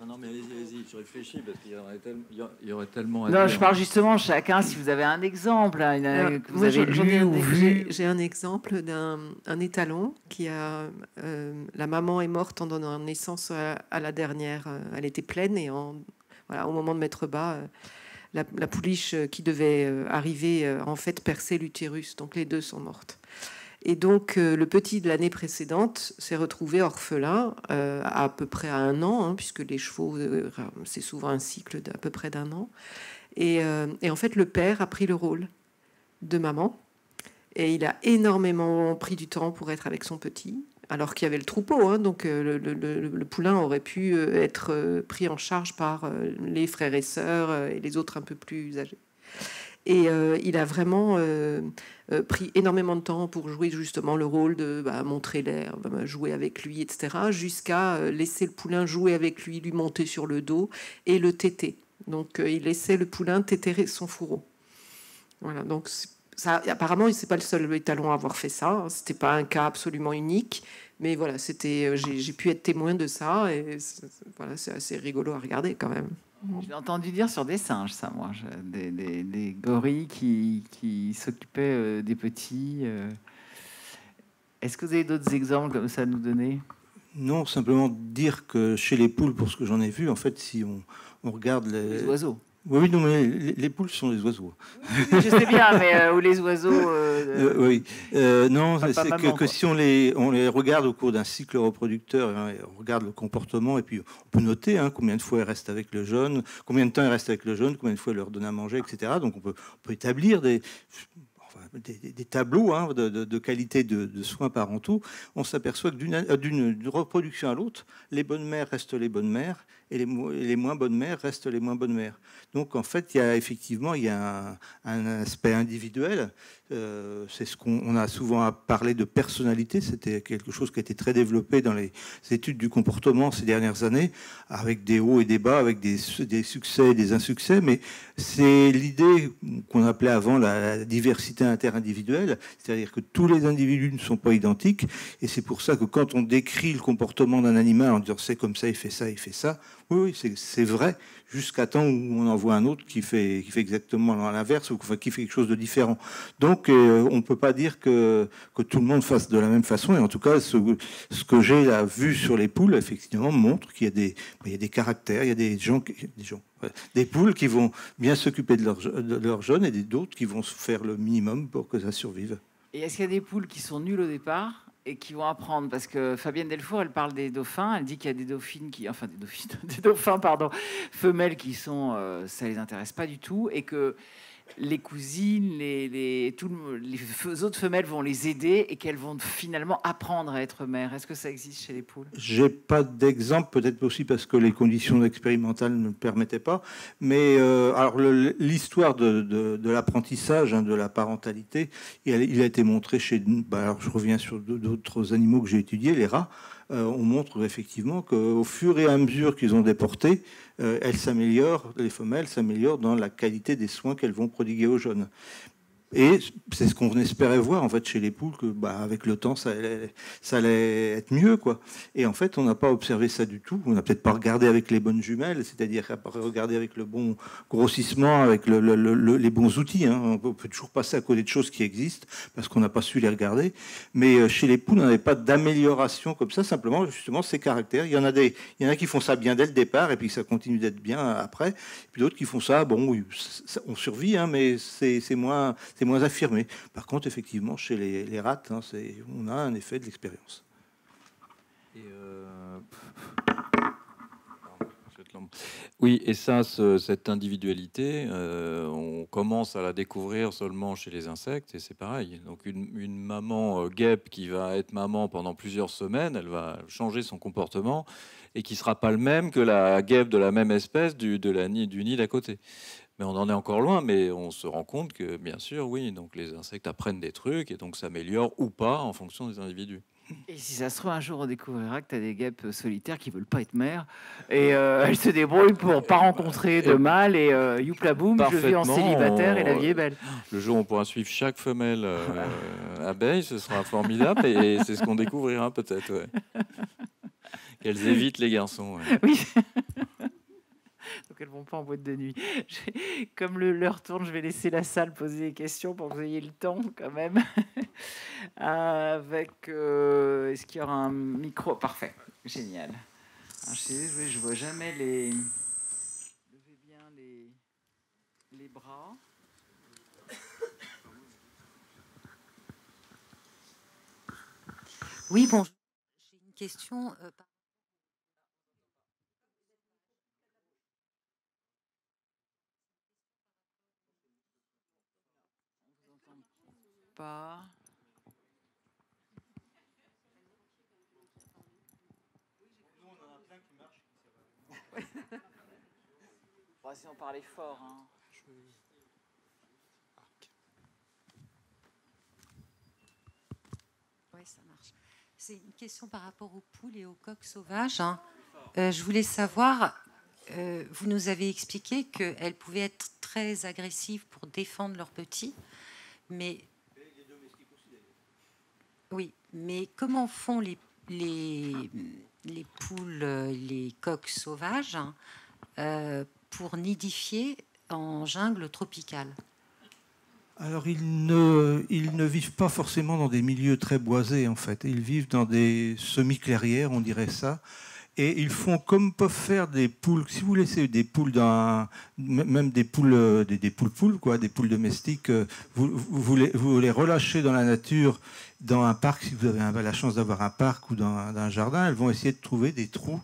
Non, mais allez-y, je réfléchis parce qu'il y aurait tellement à dire. Non, je parle justement chacun, si vous avez un exemple que vous avez lu ou vu. J'ai un exemple d'un étalon qui a... la maman est morte en donnant naissance à la dernière. Elle était pleine et au moment de mettre bas, la pouliche qui devait arriver en fait perçait l'utérus. Donc les 2 sont mortes. Et donc, le petit de l'année précédente s'est retrouvé orphelin à peu près à 1 an, puisque les chevaux, c'est souvent un cycle d'à peu près d'1 an. Et en fait, le père a pris le rôle de maman. Et il a énormément pris du temps pour être avec son petit, alors qu'il y avait le troupeau. Donc, le poulain aurait pu être pris en charge par les frères et sœurs et les autres un peu plus âgés. Et il a vraiment pris énormément de temps pour jouer justement le rôle de montrer l'herbe, jouer avec lui, etc., jusqu'à laisser le poulain jouer avec lui, lui monter sur le dos et le téter. Donc il laissait le poulain téter son fourreau. Voilà, donc ça, apparemment, c'est pas le seul étalon à avoir fait ça. C'était pas un cas absolument unique, mais voilà, j'ai pu être témoin de ça et voilà, c'est assez rigolo à regarder quand même. J'ai entendu dire sur des singes, ça, moi, des gorilles qui s'occupaient des petits. Est-ce que vous avez d'autres exemples comme ça à nous donner? Non, simplement dire que chez les poules, pour ce que j'en ai vu, en fait, si on regarde les oiseaux. Oui, non, mais les poules sont les oiseaux. Je sais bien, mais ou les oiseaux. Oui, non, c'est que si on les regarde au cours d'un cycle reproducteur, hein, on regarde le comportement, et puis on peut noter combien de fois elles restent avec le jeune, combien de temps elles restent avec le jeune, combien de fois elles leur donnent à manger, etc. Donc on peut établir des tableaux de qualité de soins parentaux. On s'aperçoit que d'une reproduction à l'autre, les bonnes mères restent les bonnes mères et les moins bonnes mères restent les moins bonnes mères. Donc en fait, il y a un aspect individuel. C'est ce qu'on a souvent parlé de personnalité. C'était quelque chose qui a été très développé dans les études du comportement ces dernières années, avec des hauts et des bas, avec des succès et des insuccès. Mais c'est l'idée qu'on appelait avant la diversité interindividuelle, c'est-à-dire que tous les individus ne sont pas identiques. Et c'est pour ça que quand on décrit le comportement d'un animal en disant c'est comme ça, il fait ça, oui, c'est vrai, jusqu'à temps où on en voit un autre qui fait exactement l'inverse ou qui fait quelque chose de différent. Donc, on ne peut pas dire que tout le monde fasse de la même façon. Et en tout cas, ce que j'ai vu sur les poules, effectivement, montre qu'il y a des caractères, il y a des poules qui vont bien s'occuper de leurs jeunes et d'autres qui vont faire le minimum pour que ça survive. Et est-ce qu'il y a des poules qui sont nulles au départ et qui vont apprendre? Parce que Fabienne Delfour, elle parle des dauphins. Elle dit qu'il y a des dauphines des dauphins, femelles qui sont, ça les intéresse pas du tout, et que les cousines, les autres femelles vont les aider et qu'elles vont finalement apprendre à être mères. Est-ce que ça existe chez les poules? J'ai pas d'exemple, peut-être aussi parce que les conditions expérimentales ne le permettaient pas. Mais alors l'histoire de l'apprentissage, de la parentalité, il a été montré chez. Alors je reviens sur d'autres animaux que j'ai étudiés, les rats. On montre effectivement qu'au fur et à mesure qu'ils ont déporté, elles s'améliorent, les femelles s'améliorent dans la qualité des soins qu'elles vont prodiguer aux jeunes. Et c'est ce qu'on espérait voir en fait chez les poules, que avec le temps ça allait être mieux, quoi. Et en fait on n'a pas observé ça du tout. On n'a peut-être pas regardé avec les bonnes jumelles, c'est-à-dire regarder avec le bon grossissement, avec les bons outils. On peut toujours passer à côté de choses qui existent parce qu'on n'a pas su les regarder. Mais chez les poules on n'avait pas d'amélioration comme ça. Simplement justement ces caractères. Il y en a qui font ça bien dès le départ et puis ça continue d'être bien après. Et puis d'autres qui font ça, on survit, mais c'est moins affirmé. Par contre, effectivement, chez les rats, on a un effet de l'expérience. Oui, et ça, cette individualité, on commence à la découvrir seulement chez les insectes, et c'est pareil. Donc une maman guêpe qui va être maman pendant plusieurs semaines, elle va changer son comportement, et qui sera pas le même que la guêpe de la même espèce du nid d'à côté. Mais on en est encore loin, mais on se rend compte que, bien sûr, oui, donc les insectes apprennent des trucs et donc s'améliorent ou pas en fonction des individus. Et si ça se trouve, un jour, on découvrira que tu as des guêpes solitaires qui veulent pas être mères et elles se débrouillent pour pas rencontrer de mâles et youpla boum, je vis en célibataire et la vie est belle. Le jour où on pourra suivre chaque femelle abeille, ce sera formidable et c'est ce qu'on découvrira peut-être. Ouais. Qu'elles évitent les garçons. Ouais. Oui. Donc elles vont pas en boîte de nuit. Comme l'heure tourne, je vais laisser la salle poser des questions pour que vous ayez le temps quand même. Avec est-ce qu'il y aura un micro? Parfait, génial. Alors, je vois jamais les. Levez bien les bras. Oui, bon, j'ai une question. Pas. Si on parlait fort. ça marche. C'est une question par rapport aux poules et aux coqs sauvages. Hein. Je voulais savoir, vous nous avez expliqué qu'elles pouvaient être très agressives pour défendre leurs petits, mais... Oui, mais comment font les poules, les coqs sauvages pour nidifier en jungle tropicale? Alors, ils ne vivent pas forcément dans des milieux très boisés, en fait. Ils vivent dans des semi-clairières, on dirait ça. Et ils font comme peuvent faire des poules. Si vous laissez des poules même des poules, des poules, quoi, des poules domestiques, vous les relâchez dans la nature, dans un parc, si vous avez la chance d'avoir un parc ou dans un jardin, elles vont essayer de trouver des trous.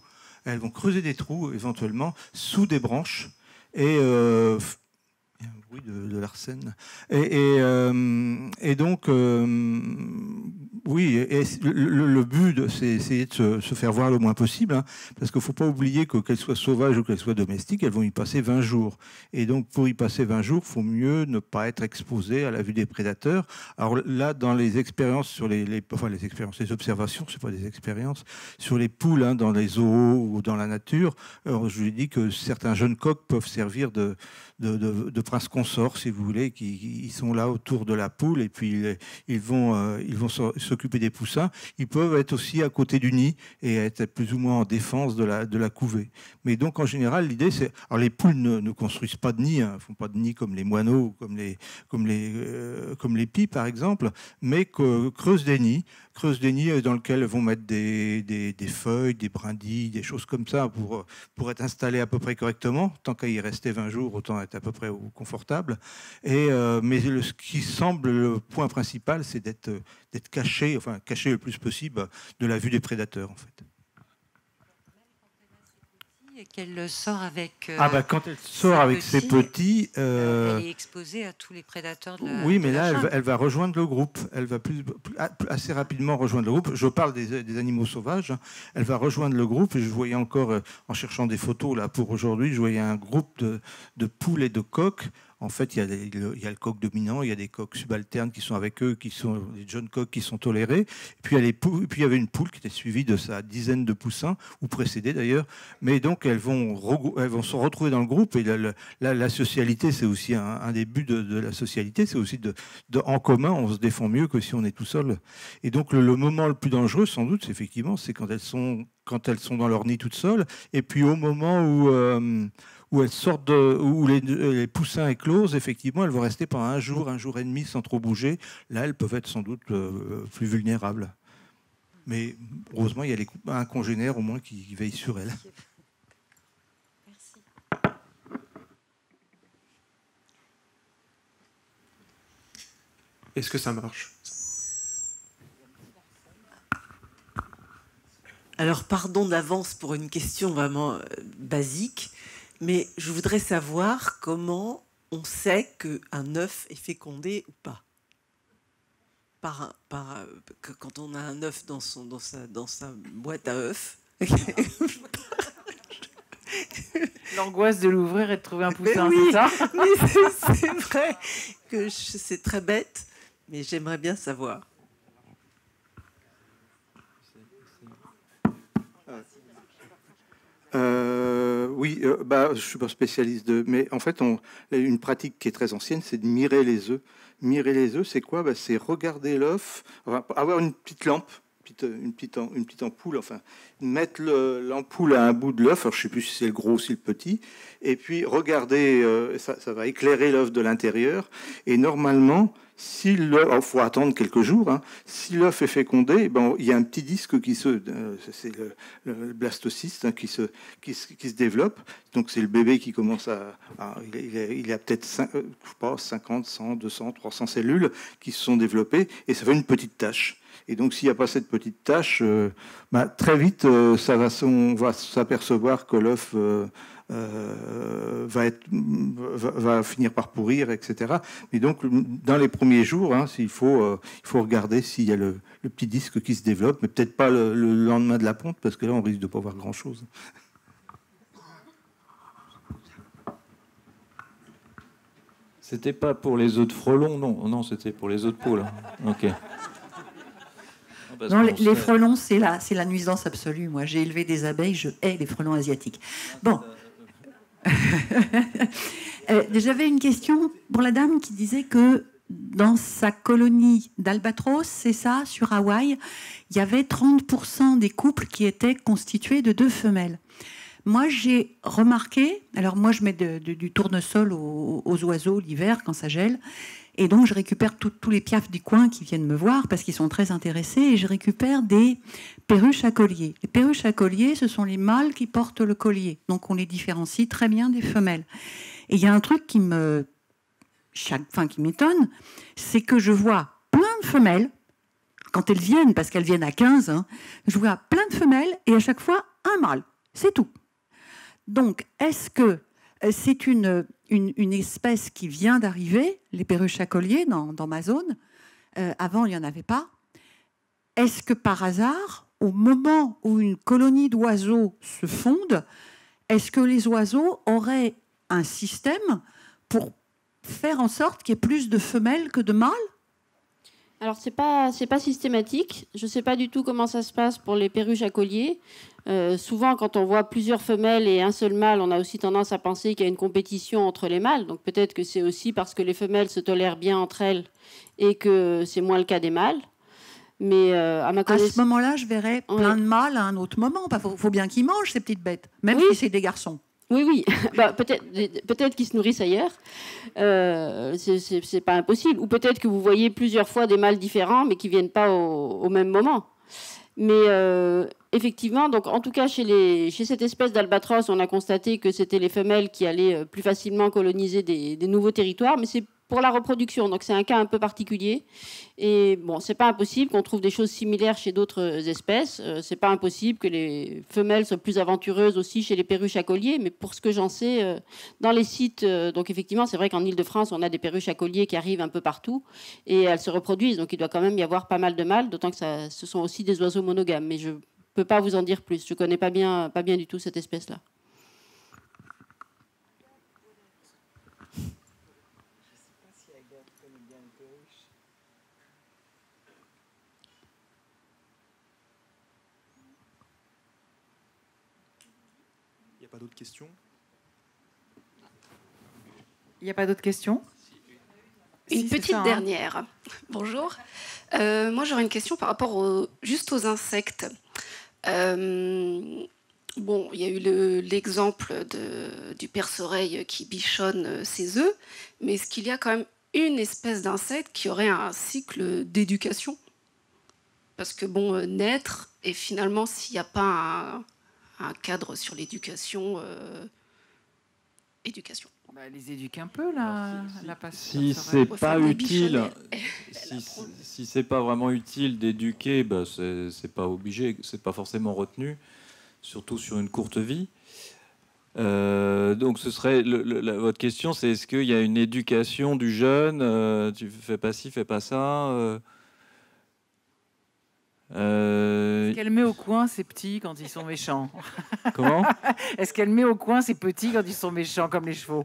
Elles vont creuser des trous, éventuellement, sous des branches. Et il y a un bruit de l'arsène. Et donc, oui, et le but, c'est essayer de se faire voir le moins possible, hein, parce qu'il ne faut pas oublier que qu'elles soient sauvages ou qu'elles soient domestiques, elles vont y passer 20 jours. Et donc, pour y passer 20 jours, il faut mieux ne pas être exposé à la vue des prédateurs. Alors là, dans les expériences sur les observations, c'est pas des expériences, sur les poules, hein, dans les zoos ou dans la nature, alors, je lui dis que certains jeunes coqs peuvent servir de princes consorts, si vous voulez, qui sont là autour de la poule, et puis ils vont s'occuper des poussins. Ils peuvent être aussi à côté du nid et être plus ou moins en défense de la couvée. Mais donc en général, l'idée c'est, alors les poules ne construisent pas de nid, hein, font pas de nid comme les moineaux, comme les pies par exemple, mais creusent des nids dans lesquels vont mettre des feuilles, des brindilles, des choses comme ça pour être installés à peu près correctement. Tant qu'à y rester 20 jours, autant être à peu près confortable. Mais ce qui semble le point principal, c'est d'être caché le plus possible de la vue des prédateurs, en fait. Et qu'elle sort avec. Quand elle sort avec ses petits, elle est exposée à tous les prédateurs de la. Oui, mais là, elle va rejoindre le groupe. Elle va assez rapidement rejoindre le groupe. Je parle des animaux sauvages. Hein. Elle va rejoindre le groupe. Et je voyais encore, en cherchant des photos là pour aujourd'hui, je voyais un groupe de poules et de coqs. En fait, il y a le coq dominant, il y a des coqs subalternes qui sont avec eux, qui sont des jeunes coqs qui sont tolérés. Et puis, il y avait une poule qui était suivie de sa dizaine de poussins, ou précédée d'ailleurs. Mais donc, elles vont se retrouver dans le groupe. Et la socialité, c'est aussi un des buts de la socialité. C'est aussi en commun, on se défend mieux que si on est tout seul. Et donc, le moment le plus dangereux, sans doute, c'est effectivement, c'est quand elles sont dans leur nid toutes seules. Et puis, au moment où elles sortent, où les poussins éclosent, effectivement, elles vont rester pendant un jour et demi sans trop bouger. Là, elles peuvent être sans doute plus vulnérables. Mais heureusement, il y a un congénère au moins qui veille sur elles. Merci. Est-ce que ça marche ? Alors, pardon d'avance pour une question vraiment basique, mais je voudrais savoir comment on sait qu'un œuf est fécondé ou pas. Quand on a un œuf dans sa boîte à œufs. L'angoisse de l'ouvrir et de trouver un poussin, oui, c'est ça? Mais c'est vrai que c'est très bête, mais j'aimerais bien savoir. Oui, je ne suis pas spécialiste mais en fait, une pratique qui est très ancienne, c'est de mirer les œufs. Mirer les œufs, c'est quoi? C'est regarder l'œuf, avoir une petite lampe, une petite ampoule, enfin, mettre l'ampoule à un bout de l'œuf, alors je ne sais plus si c'est le gros ou si le petit, et puis regarder, ça va éclairer l'œuf de l'intérieur, et normalement, il faut attendre quelques jours. Hein. Si l'œuf est fécondé, il y a un petit disque c'est le blastocyste, hein, qui se développe. Donc c'est le bébé qui commence il a peut-être 50, 100, 200, 300 cellules qui se sont développées, et ça fait une petite tache. Et donc, s'il n'y a pas cette petite tache, très vite, on va s'apercevoir que l'œuf va finir par pourrir, etc. Mais donc, dans les premiers jours, hein, il faut regarder s'il y a le petit disque qui se développe, mais peut-être pas le lendemain de la ponte, parce que là, on risque de ne pas voir grand-chose. C'était pas pour les œufs de frelons, non, c'était pour les œufs de poule. Ok. Non, les frelons, c'est la nuisance absolue. Moi, j'ai élevé des abeilles, je hais les frelons asiatiques. Bon. J'avais une question pour la dame qui disait que dans sa colonie d'albatros, c'est ça, sur Hawaï, il y avait 30% des couples qui étaient constitués de 2 femelles. Moi, j'ai remarqué, alors moi, je mets du tournesol aux oiseaux l'hiver quand ça gèle, et donc je récupère tous les piafs du coin qui viennent me voir parce qu'ils sont très intéressés, et je récupère des perruches à collier. Les perruches à collier, ce sont les mâles qui portent le collier, donc on les différencie très bien des femelles. Et il y a un truc qui m'étonne, c'est que je vois plein de femelles, quand elles viennent, parce qu'elles viennent à 15, hein, je vois plein de femelles et à chaque fois un mâle, c'est tout. Donc, est-ce que c'est une espèce qui vient d'arriver, les perruches à collier, dans ma zone? Avant, il n'y en avait pas. Est-ce que par hasard, au moment où une colonie d'oiseaux se fonde, est-ce que les oiseaux auraient un système pour faire en sorte qu'il y ait plus de femelles que de mâles? Alors, c'est pas systématique. Je ne sais pas du tout comment ça se passe pour les perruches à collier. Souvent, quand on voit plusieurs femelles et un seul mâle, on a aussi tendance à penser qu'il y a une compétition entre les mâles. Donc peut-être que c'est aussi parce que les femelles se tolèrent bien entre elles et que c'est moins le cas des mâles. Mais à ma connaissance... À ce moment-là, je verrais plein de mâles à un autre moment. Il faut bien qu'ils mangent, ces petites bêtes, même si c'est des garçons. Oui. Bah, peut-être qu'ils se nourrissent ailleurs. C'est pas impossible. Ou peut-être que vous voyez plusieurs fois des mâles différents, mais qui viennent pas au même moment. Mais effectivement, donc en tout cas chez cette espèce d'albatros, on a constaté que c'était les femelles qui allaient plus facilement coloniser des nouveaux territoires, mais c'est pour la reproduction, donc c'est un cas un peu particulier. Et bon, c'est pas impossible qu'on trouve des choses similaires chez d'autres espèces. C'est pas impossible que les femelles soient plus aventureuses aussi chez les perruches à collier, mais pour ce que j'en sais, dans les sites, donc effectivement, c'est vrai qu'en Île-de-France, on a des perruches à collier qui arrivent un peu partout et elles se reproduisent, donc il doit quand même y avoir pas mal de mâles, d'autant que ce sont aussi des oiseaux monogames. Mais je peux pas vous en dire plus. Je connais pas bien du tout cette espèce-là. Pas d'autres questions? Il n'y a pas d'autres questions? Une petite dernière. Bonjour. Moi, j'aurais une question par rapport juste aux insectes. Bon, il y a eu l'exemple du perce-oreille qui bichonne ses œufs, mais est-ce qu'il y a quand même une espèce d'insecte qui aurait un cycle d'éducation? Parce que bon, naître, et finalement, s'il n'y a pas un cadre sur l'éducation. Les éduquer un peu, là. Si c'est pas utile, si c'est pas vraiment utile d'éduquer, c'est pas obligé, c'est pas forcément retenu, surtout sur une courte vie. Donc ce serait votre question, c'est est-ce qu'il y a une éducation du jeune, tu fais pas ci, fais pas ça. Est-ce qu'elle met au coin ses petits quand ils sont méchants? Comment? Est-ce qu'elle met au coin ses petits quand ils sont méchants comme les chevaux?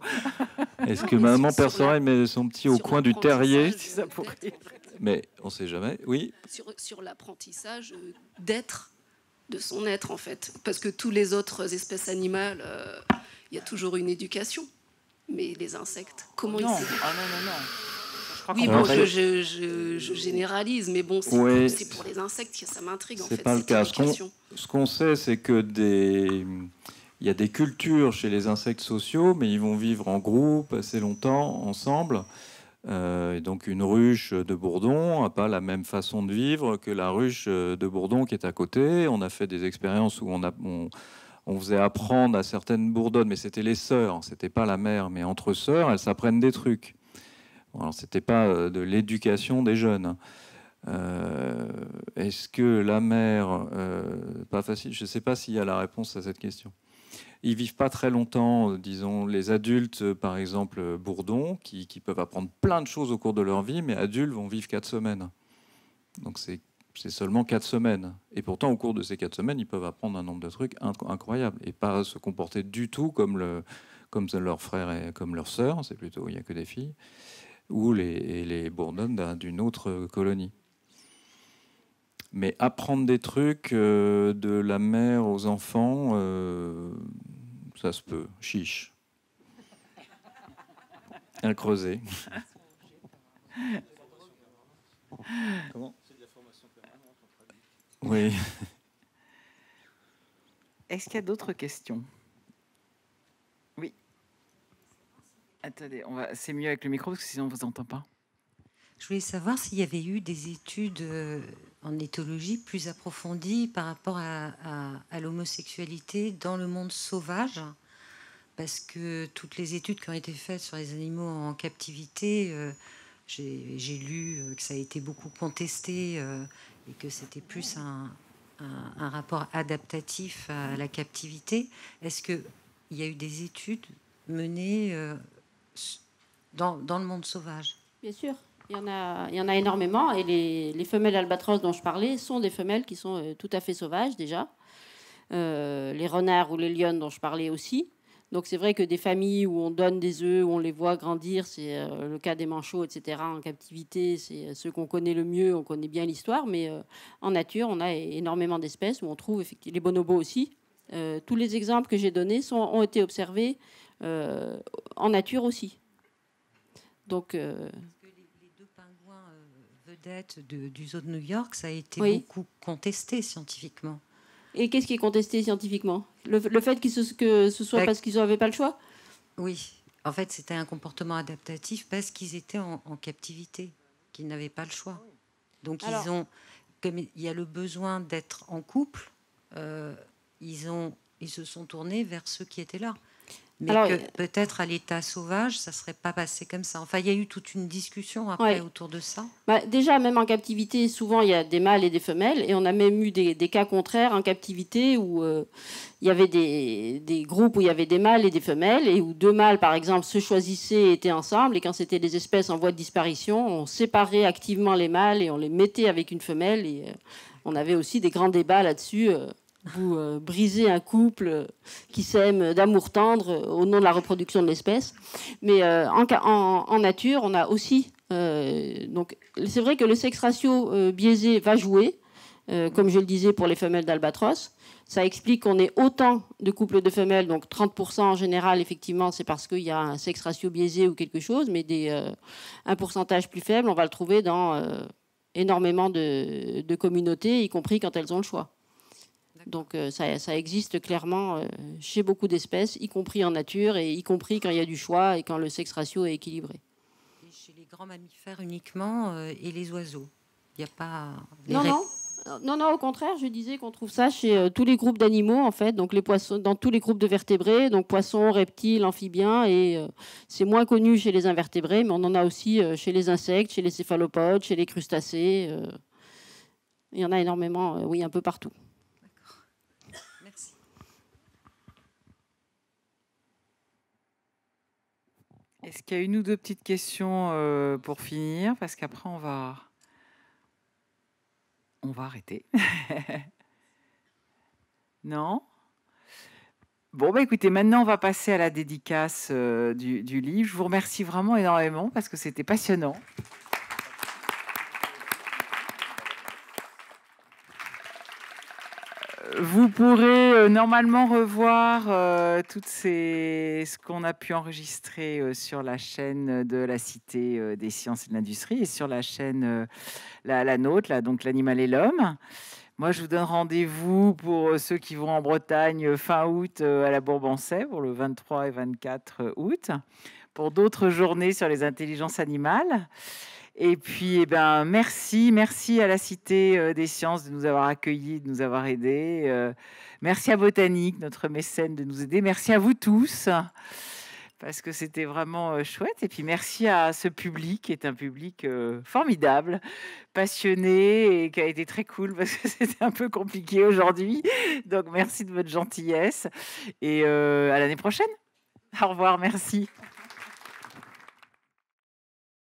Est-ce que maman perce-oreille met son petit au coin du terrier? Mais on ne sait jamais, oui. Sur l'apprentissage d'être, de son être en fait. Parce que tous les autres espèces animales, il y a toujours une éducation. Mais les insectes, comment ils s'éduquent? Non. Oui, bon, je généralise, mais bon, c'est pour les insectes que ça m'intrigue en fait. C'est pas le cas. Ce qu'on sait, c'est que il y a des cultures chez les insectes sociaux, mais ils vont vivre en groupe assez longtemps ensemble. Et donc une ruche de bourdon n'a pas la même façon de vivre que la ruche de bourdon qui est à côté. On a fait des expériences où on faisait apprendre à certaines bourdonnes, mais c'était les sœurs, c'était pas la mère, mais entre sœurs, elles s'apprennent des trucs. Alors, c'était pas de l'éducation des jeunes. Est-ce que la mère... pas facile, je ne sais pas s'il y a la réponse à cette question. Ils vivent pas très longtemps, disons, les adultes, par exemple, bourdons, qui peuvent apprendre plein de choses au cours de leur vie, mais adultes vont vivre 4 semaines. Donc, c'est seulement 4 semaines. Et pourtant, au cours de ces 4 semaines, ils peuvent apprendre un nombre de trucs incroyables et pas se comporter du tout comme leurs frères et comme leurs sœurs. C'est plutôt, il n'y a que des filles. Ou les bourdonnes d'une autre colonie. Mais apprendre des trucs de la mère aux enfants, ça se peut. Chiche. À creuser. Comment ? Oui. Est-ce qu'il y a d'autres questions? Oui. Attendez, c'est mieux avec le micro, parce que sinon on ne vous entend pas. Je voulais savoir s'il y avait eu des études en éthologie plus approfondies par rapport à l'homosexualité dans le monde sauvage, parce que toutes les études qui ont été faites sur les animaux en captivité, j'ai lu que ça a été beaucoup contesté et que c'était plus un rapport adaptatif à la captivité. Est-ce qu'il y a eu des études menées dans le monde sauvage? Bien sûr, il y en a énormément. Et les femelles albatros dont je parlais sont des femelles qui sont tout à fait sauvages déjà. Les renards ou les lionnes dont je parlais aussi. Donc c'est vrai que des familles où on donne des œufs, où on les voit grandir, c'est le cas des manchots, etc. En captivité, c'est ceux qu'on connaît le mieux, on connaît bien l'histoire. Mais en nature, on a énormément d'espèces où on trouve effectivement les bonobos aussi. Tous les exemples que j'ai donnés ont été observés en nature aussi. Donc, les deux pingouins vedettes du zoo de New York, ça a été beaucoup contesté scientifiquement. Et qu'est-ce qui est contesté scientifiquement? Le fait que ce soit parce qu'ils n'avaient pas le choix? Oui, en fait, c'était un comportement adaptatif parce qu'ils étaient en captivité, qu'ils n'avaient pas le choix. Donc, comme il y a le besoin d'être en couple, ils se sont tournés vers ceux qui étaient là. Mais peut-être à l'état sauvage, ça ne serait pas passé comme ça. Enfin, il y a eu toute une discussion après autour de ça. Déjà, même en captivité, souvent, il y a des mâles et des femelles. Et on a même eu des cas contraires en captivité où il y avait des groupes où il y avait des mâles et des femelles et où deux mâles, par exemple, se choisissaient et étaient ensemble. Et quand c'était des espèces en voie de disparition, on séparait activement les mâles et on les mettait avec une femelle. Et on avait aussi des grands débats là-dessus. Vous brisez un couple qui s'aime d'amour tendre au nom de la reproduction de l'espèce. Mais en nature, on a aussi... donc, c'est vrai que le sexe ratio biaisé va jouer, comme je le disais pour les femelles d'albatros. Ça explique qu'on ait autant de couples de femelles, donc 30% en général, effectivement, c'est parce qu'il y a un sexe ratio biaisé ou quelque chose, mais un pourcentage plus faible, on va le trouver dans énormément de communautés, y compris quand elles ont le choix. Donc ça existe clairement chez beaucoup d'espèces, y compris en nature, et y compris quand il y a du choix et quand le sexe ratio est équilibré. Et chez les grands mammifères uniquement et les oiseaux? Il n'y a pas... Non, au contraire, je disais qu'on trouve ça chez tous les groupes d'animaux, en fait, donc les poissons, dans tous les groupes de vertébrés, donc poissons, reptiles, amphibiens, et c'est moins connu chez les invertébrés, mais on en a aussi chez les insectes, chez les céphalopodes, chez les crustacés. Il y en a énormément, un peu partout. Est-ce qu'il y a une ou deux petites questions pour finir? Parce qu'après, on va arrêter. Non? Bon, écoutez, maintenant, on va passer à la dédicace du livre. Je vous remercie vraiment énormément parce que c'était passionnant. Vous pourrez normalement revoir ce qu'on a pu enregistrer sur la chaîne de la Cité des Sciences et de l'Industrie et sur la chaîne la nôtre, donc l'Animal et l'Homme. Moi, je vous donne rendez-vous pour ceux qui vont en Bretagne fin août à la Bourbansais pour le 23 et 24 août pour d'autres journées sur les intelligences animales. Et puis, merci à la Cité des Sciences de nous avoir accueillis, de nous avoir aidés. Merci à Botanique, notre mécène, de nous aider. Merci à vous tous, parce que c'était vraiment chouette. Et puis, merci à ce public, qui est un public formidable, passionné, et qui a été très cool, parce que c'était un peu compliqué aujourd'hui. Donc, merci de votre gentillesse. Et à l'année prochaine. Au revoir, merci.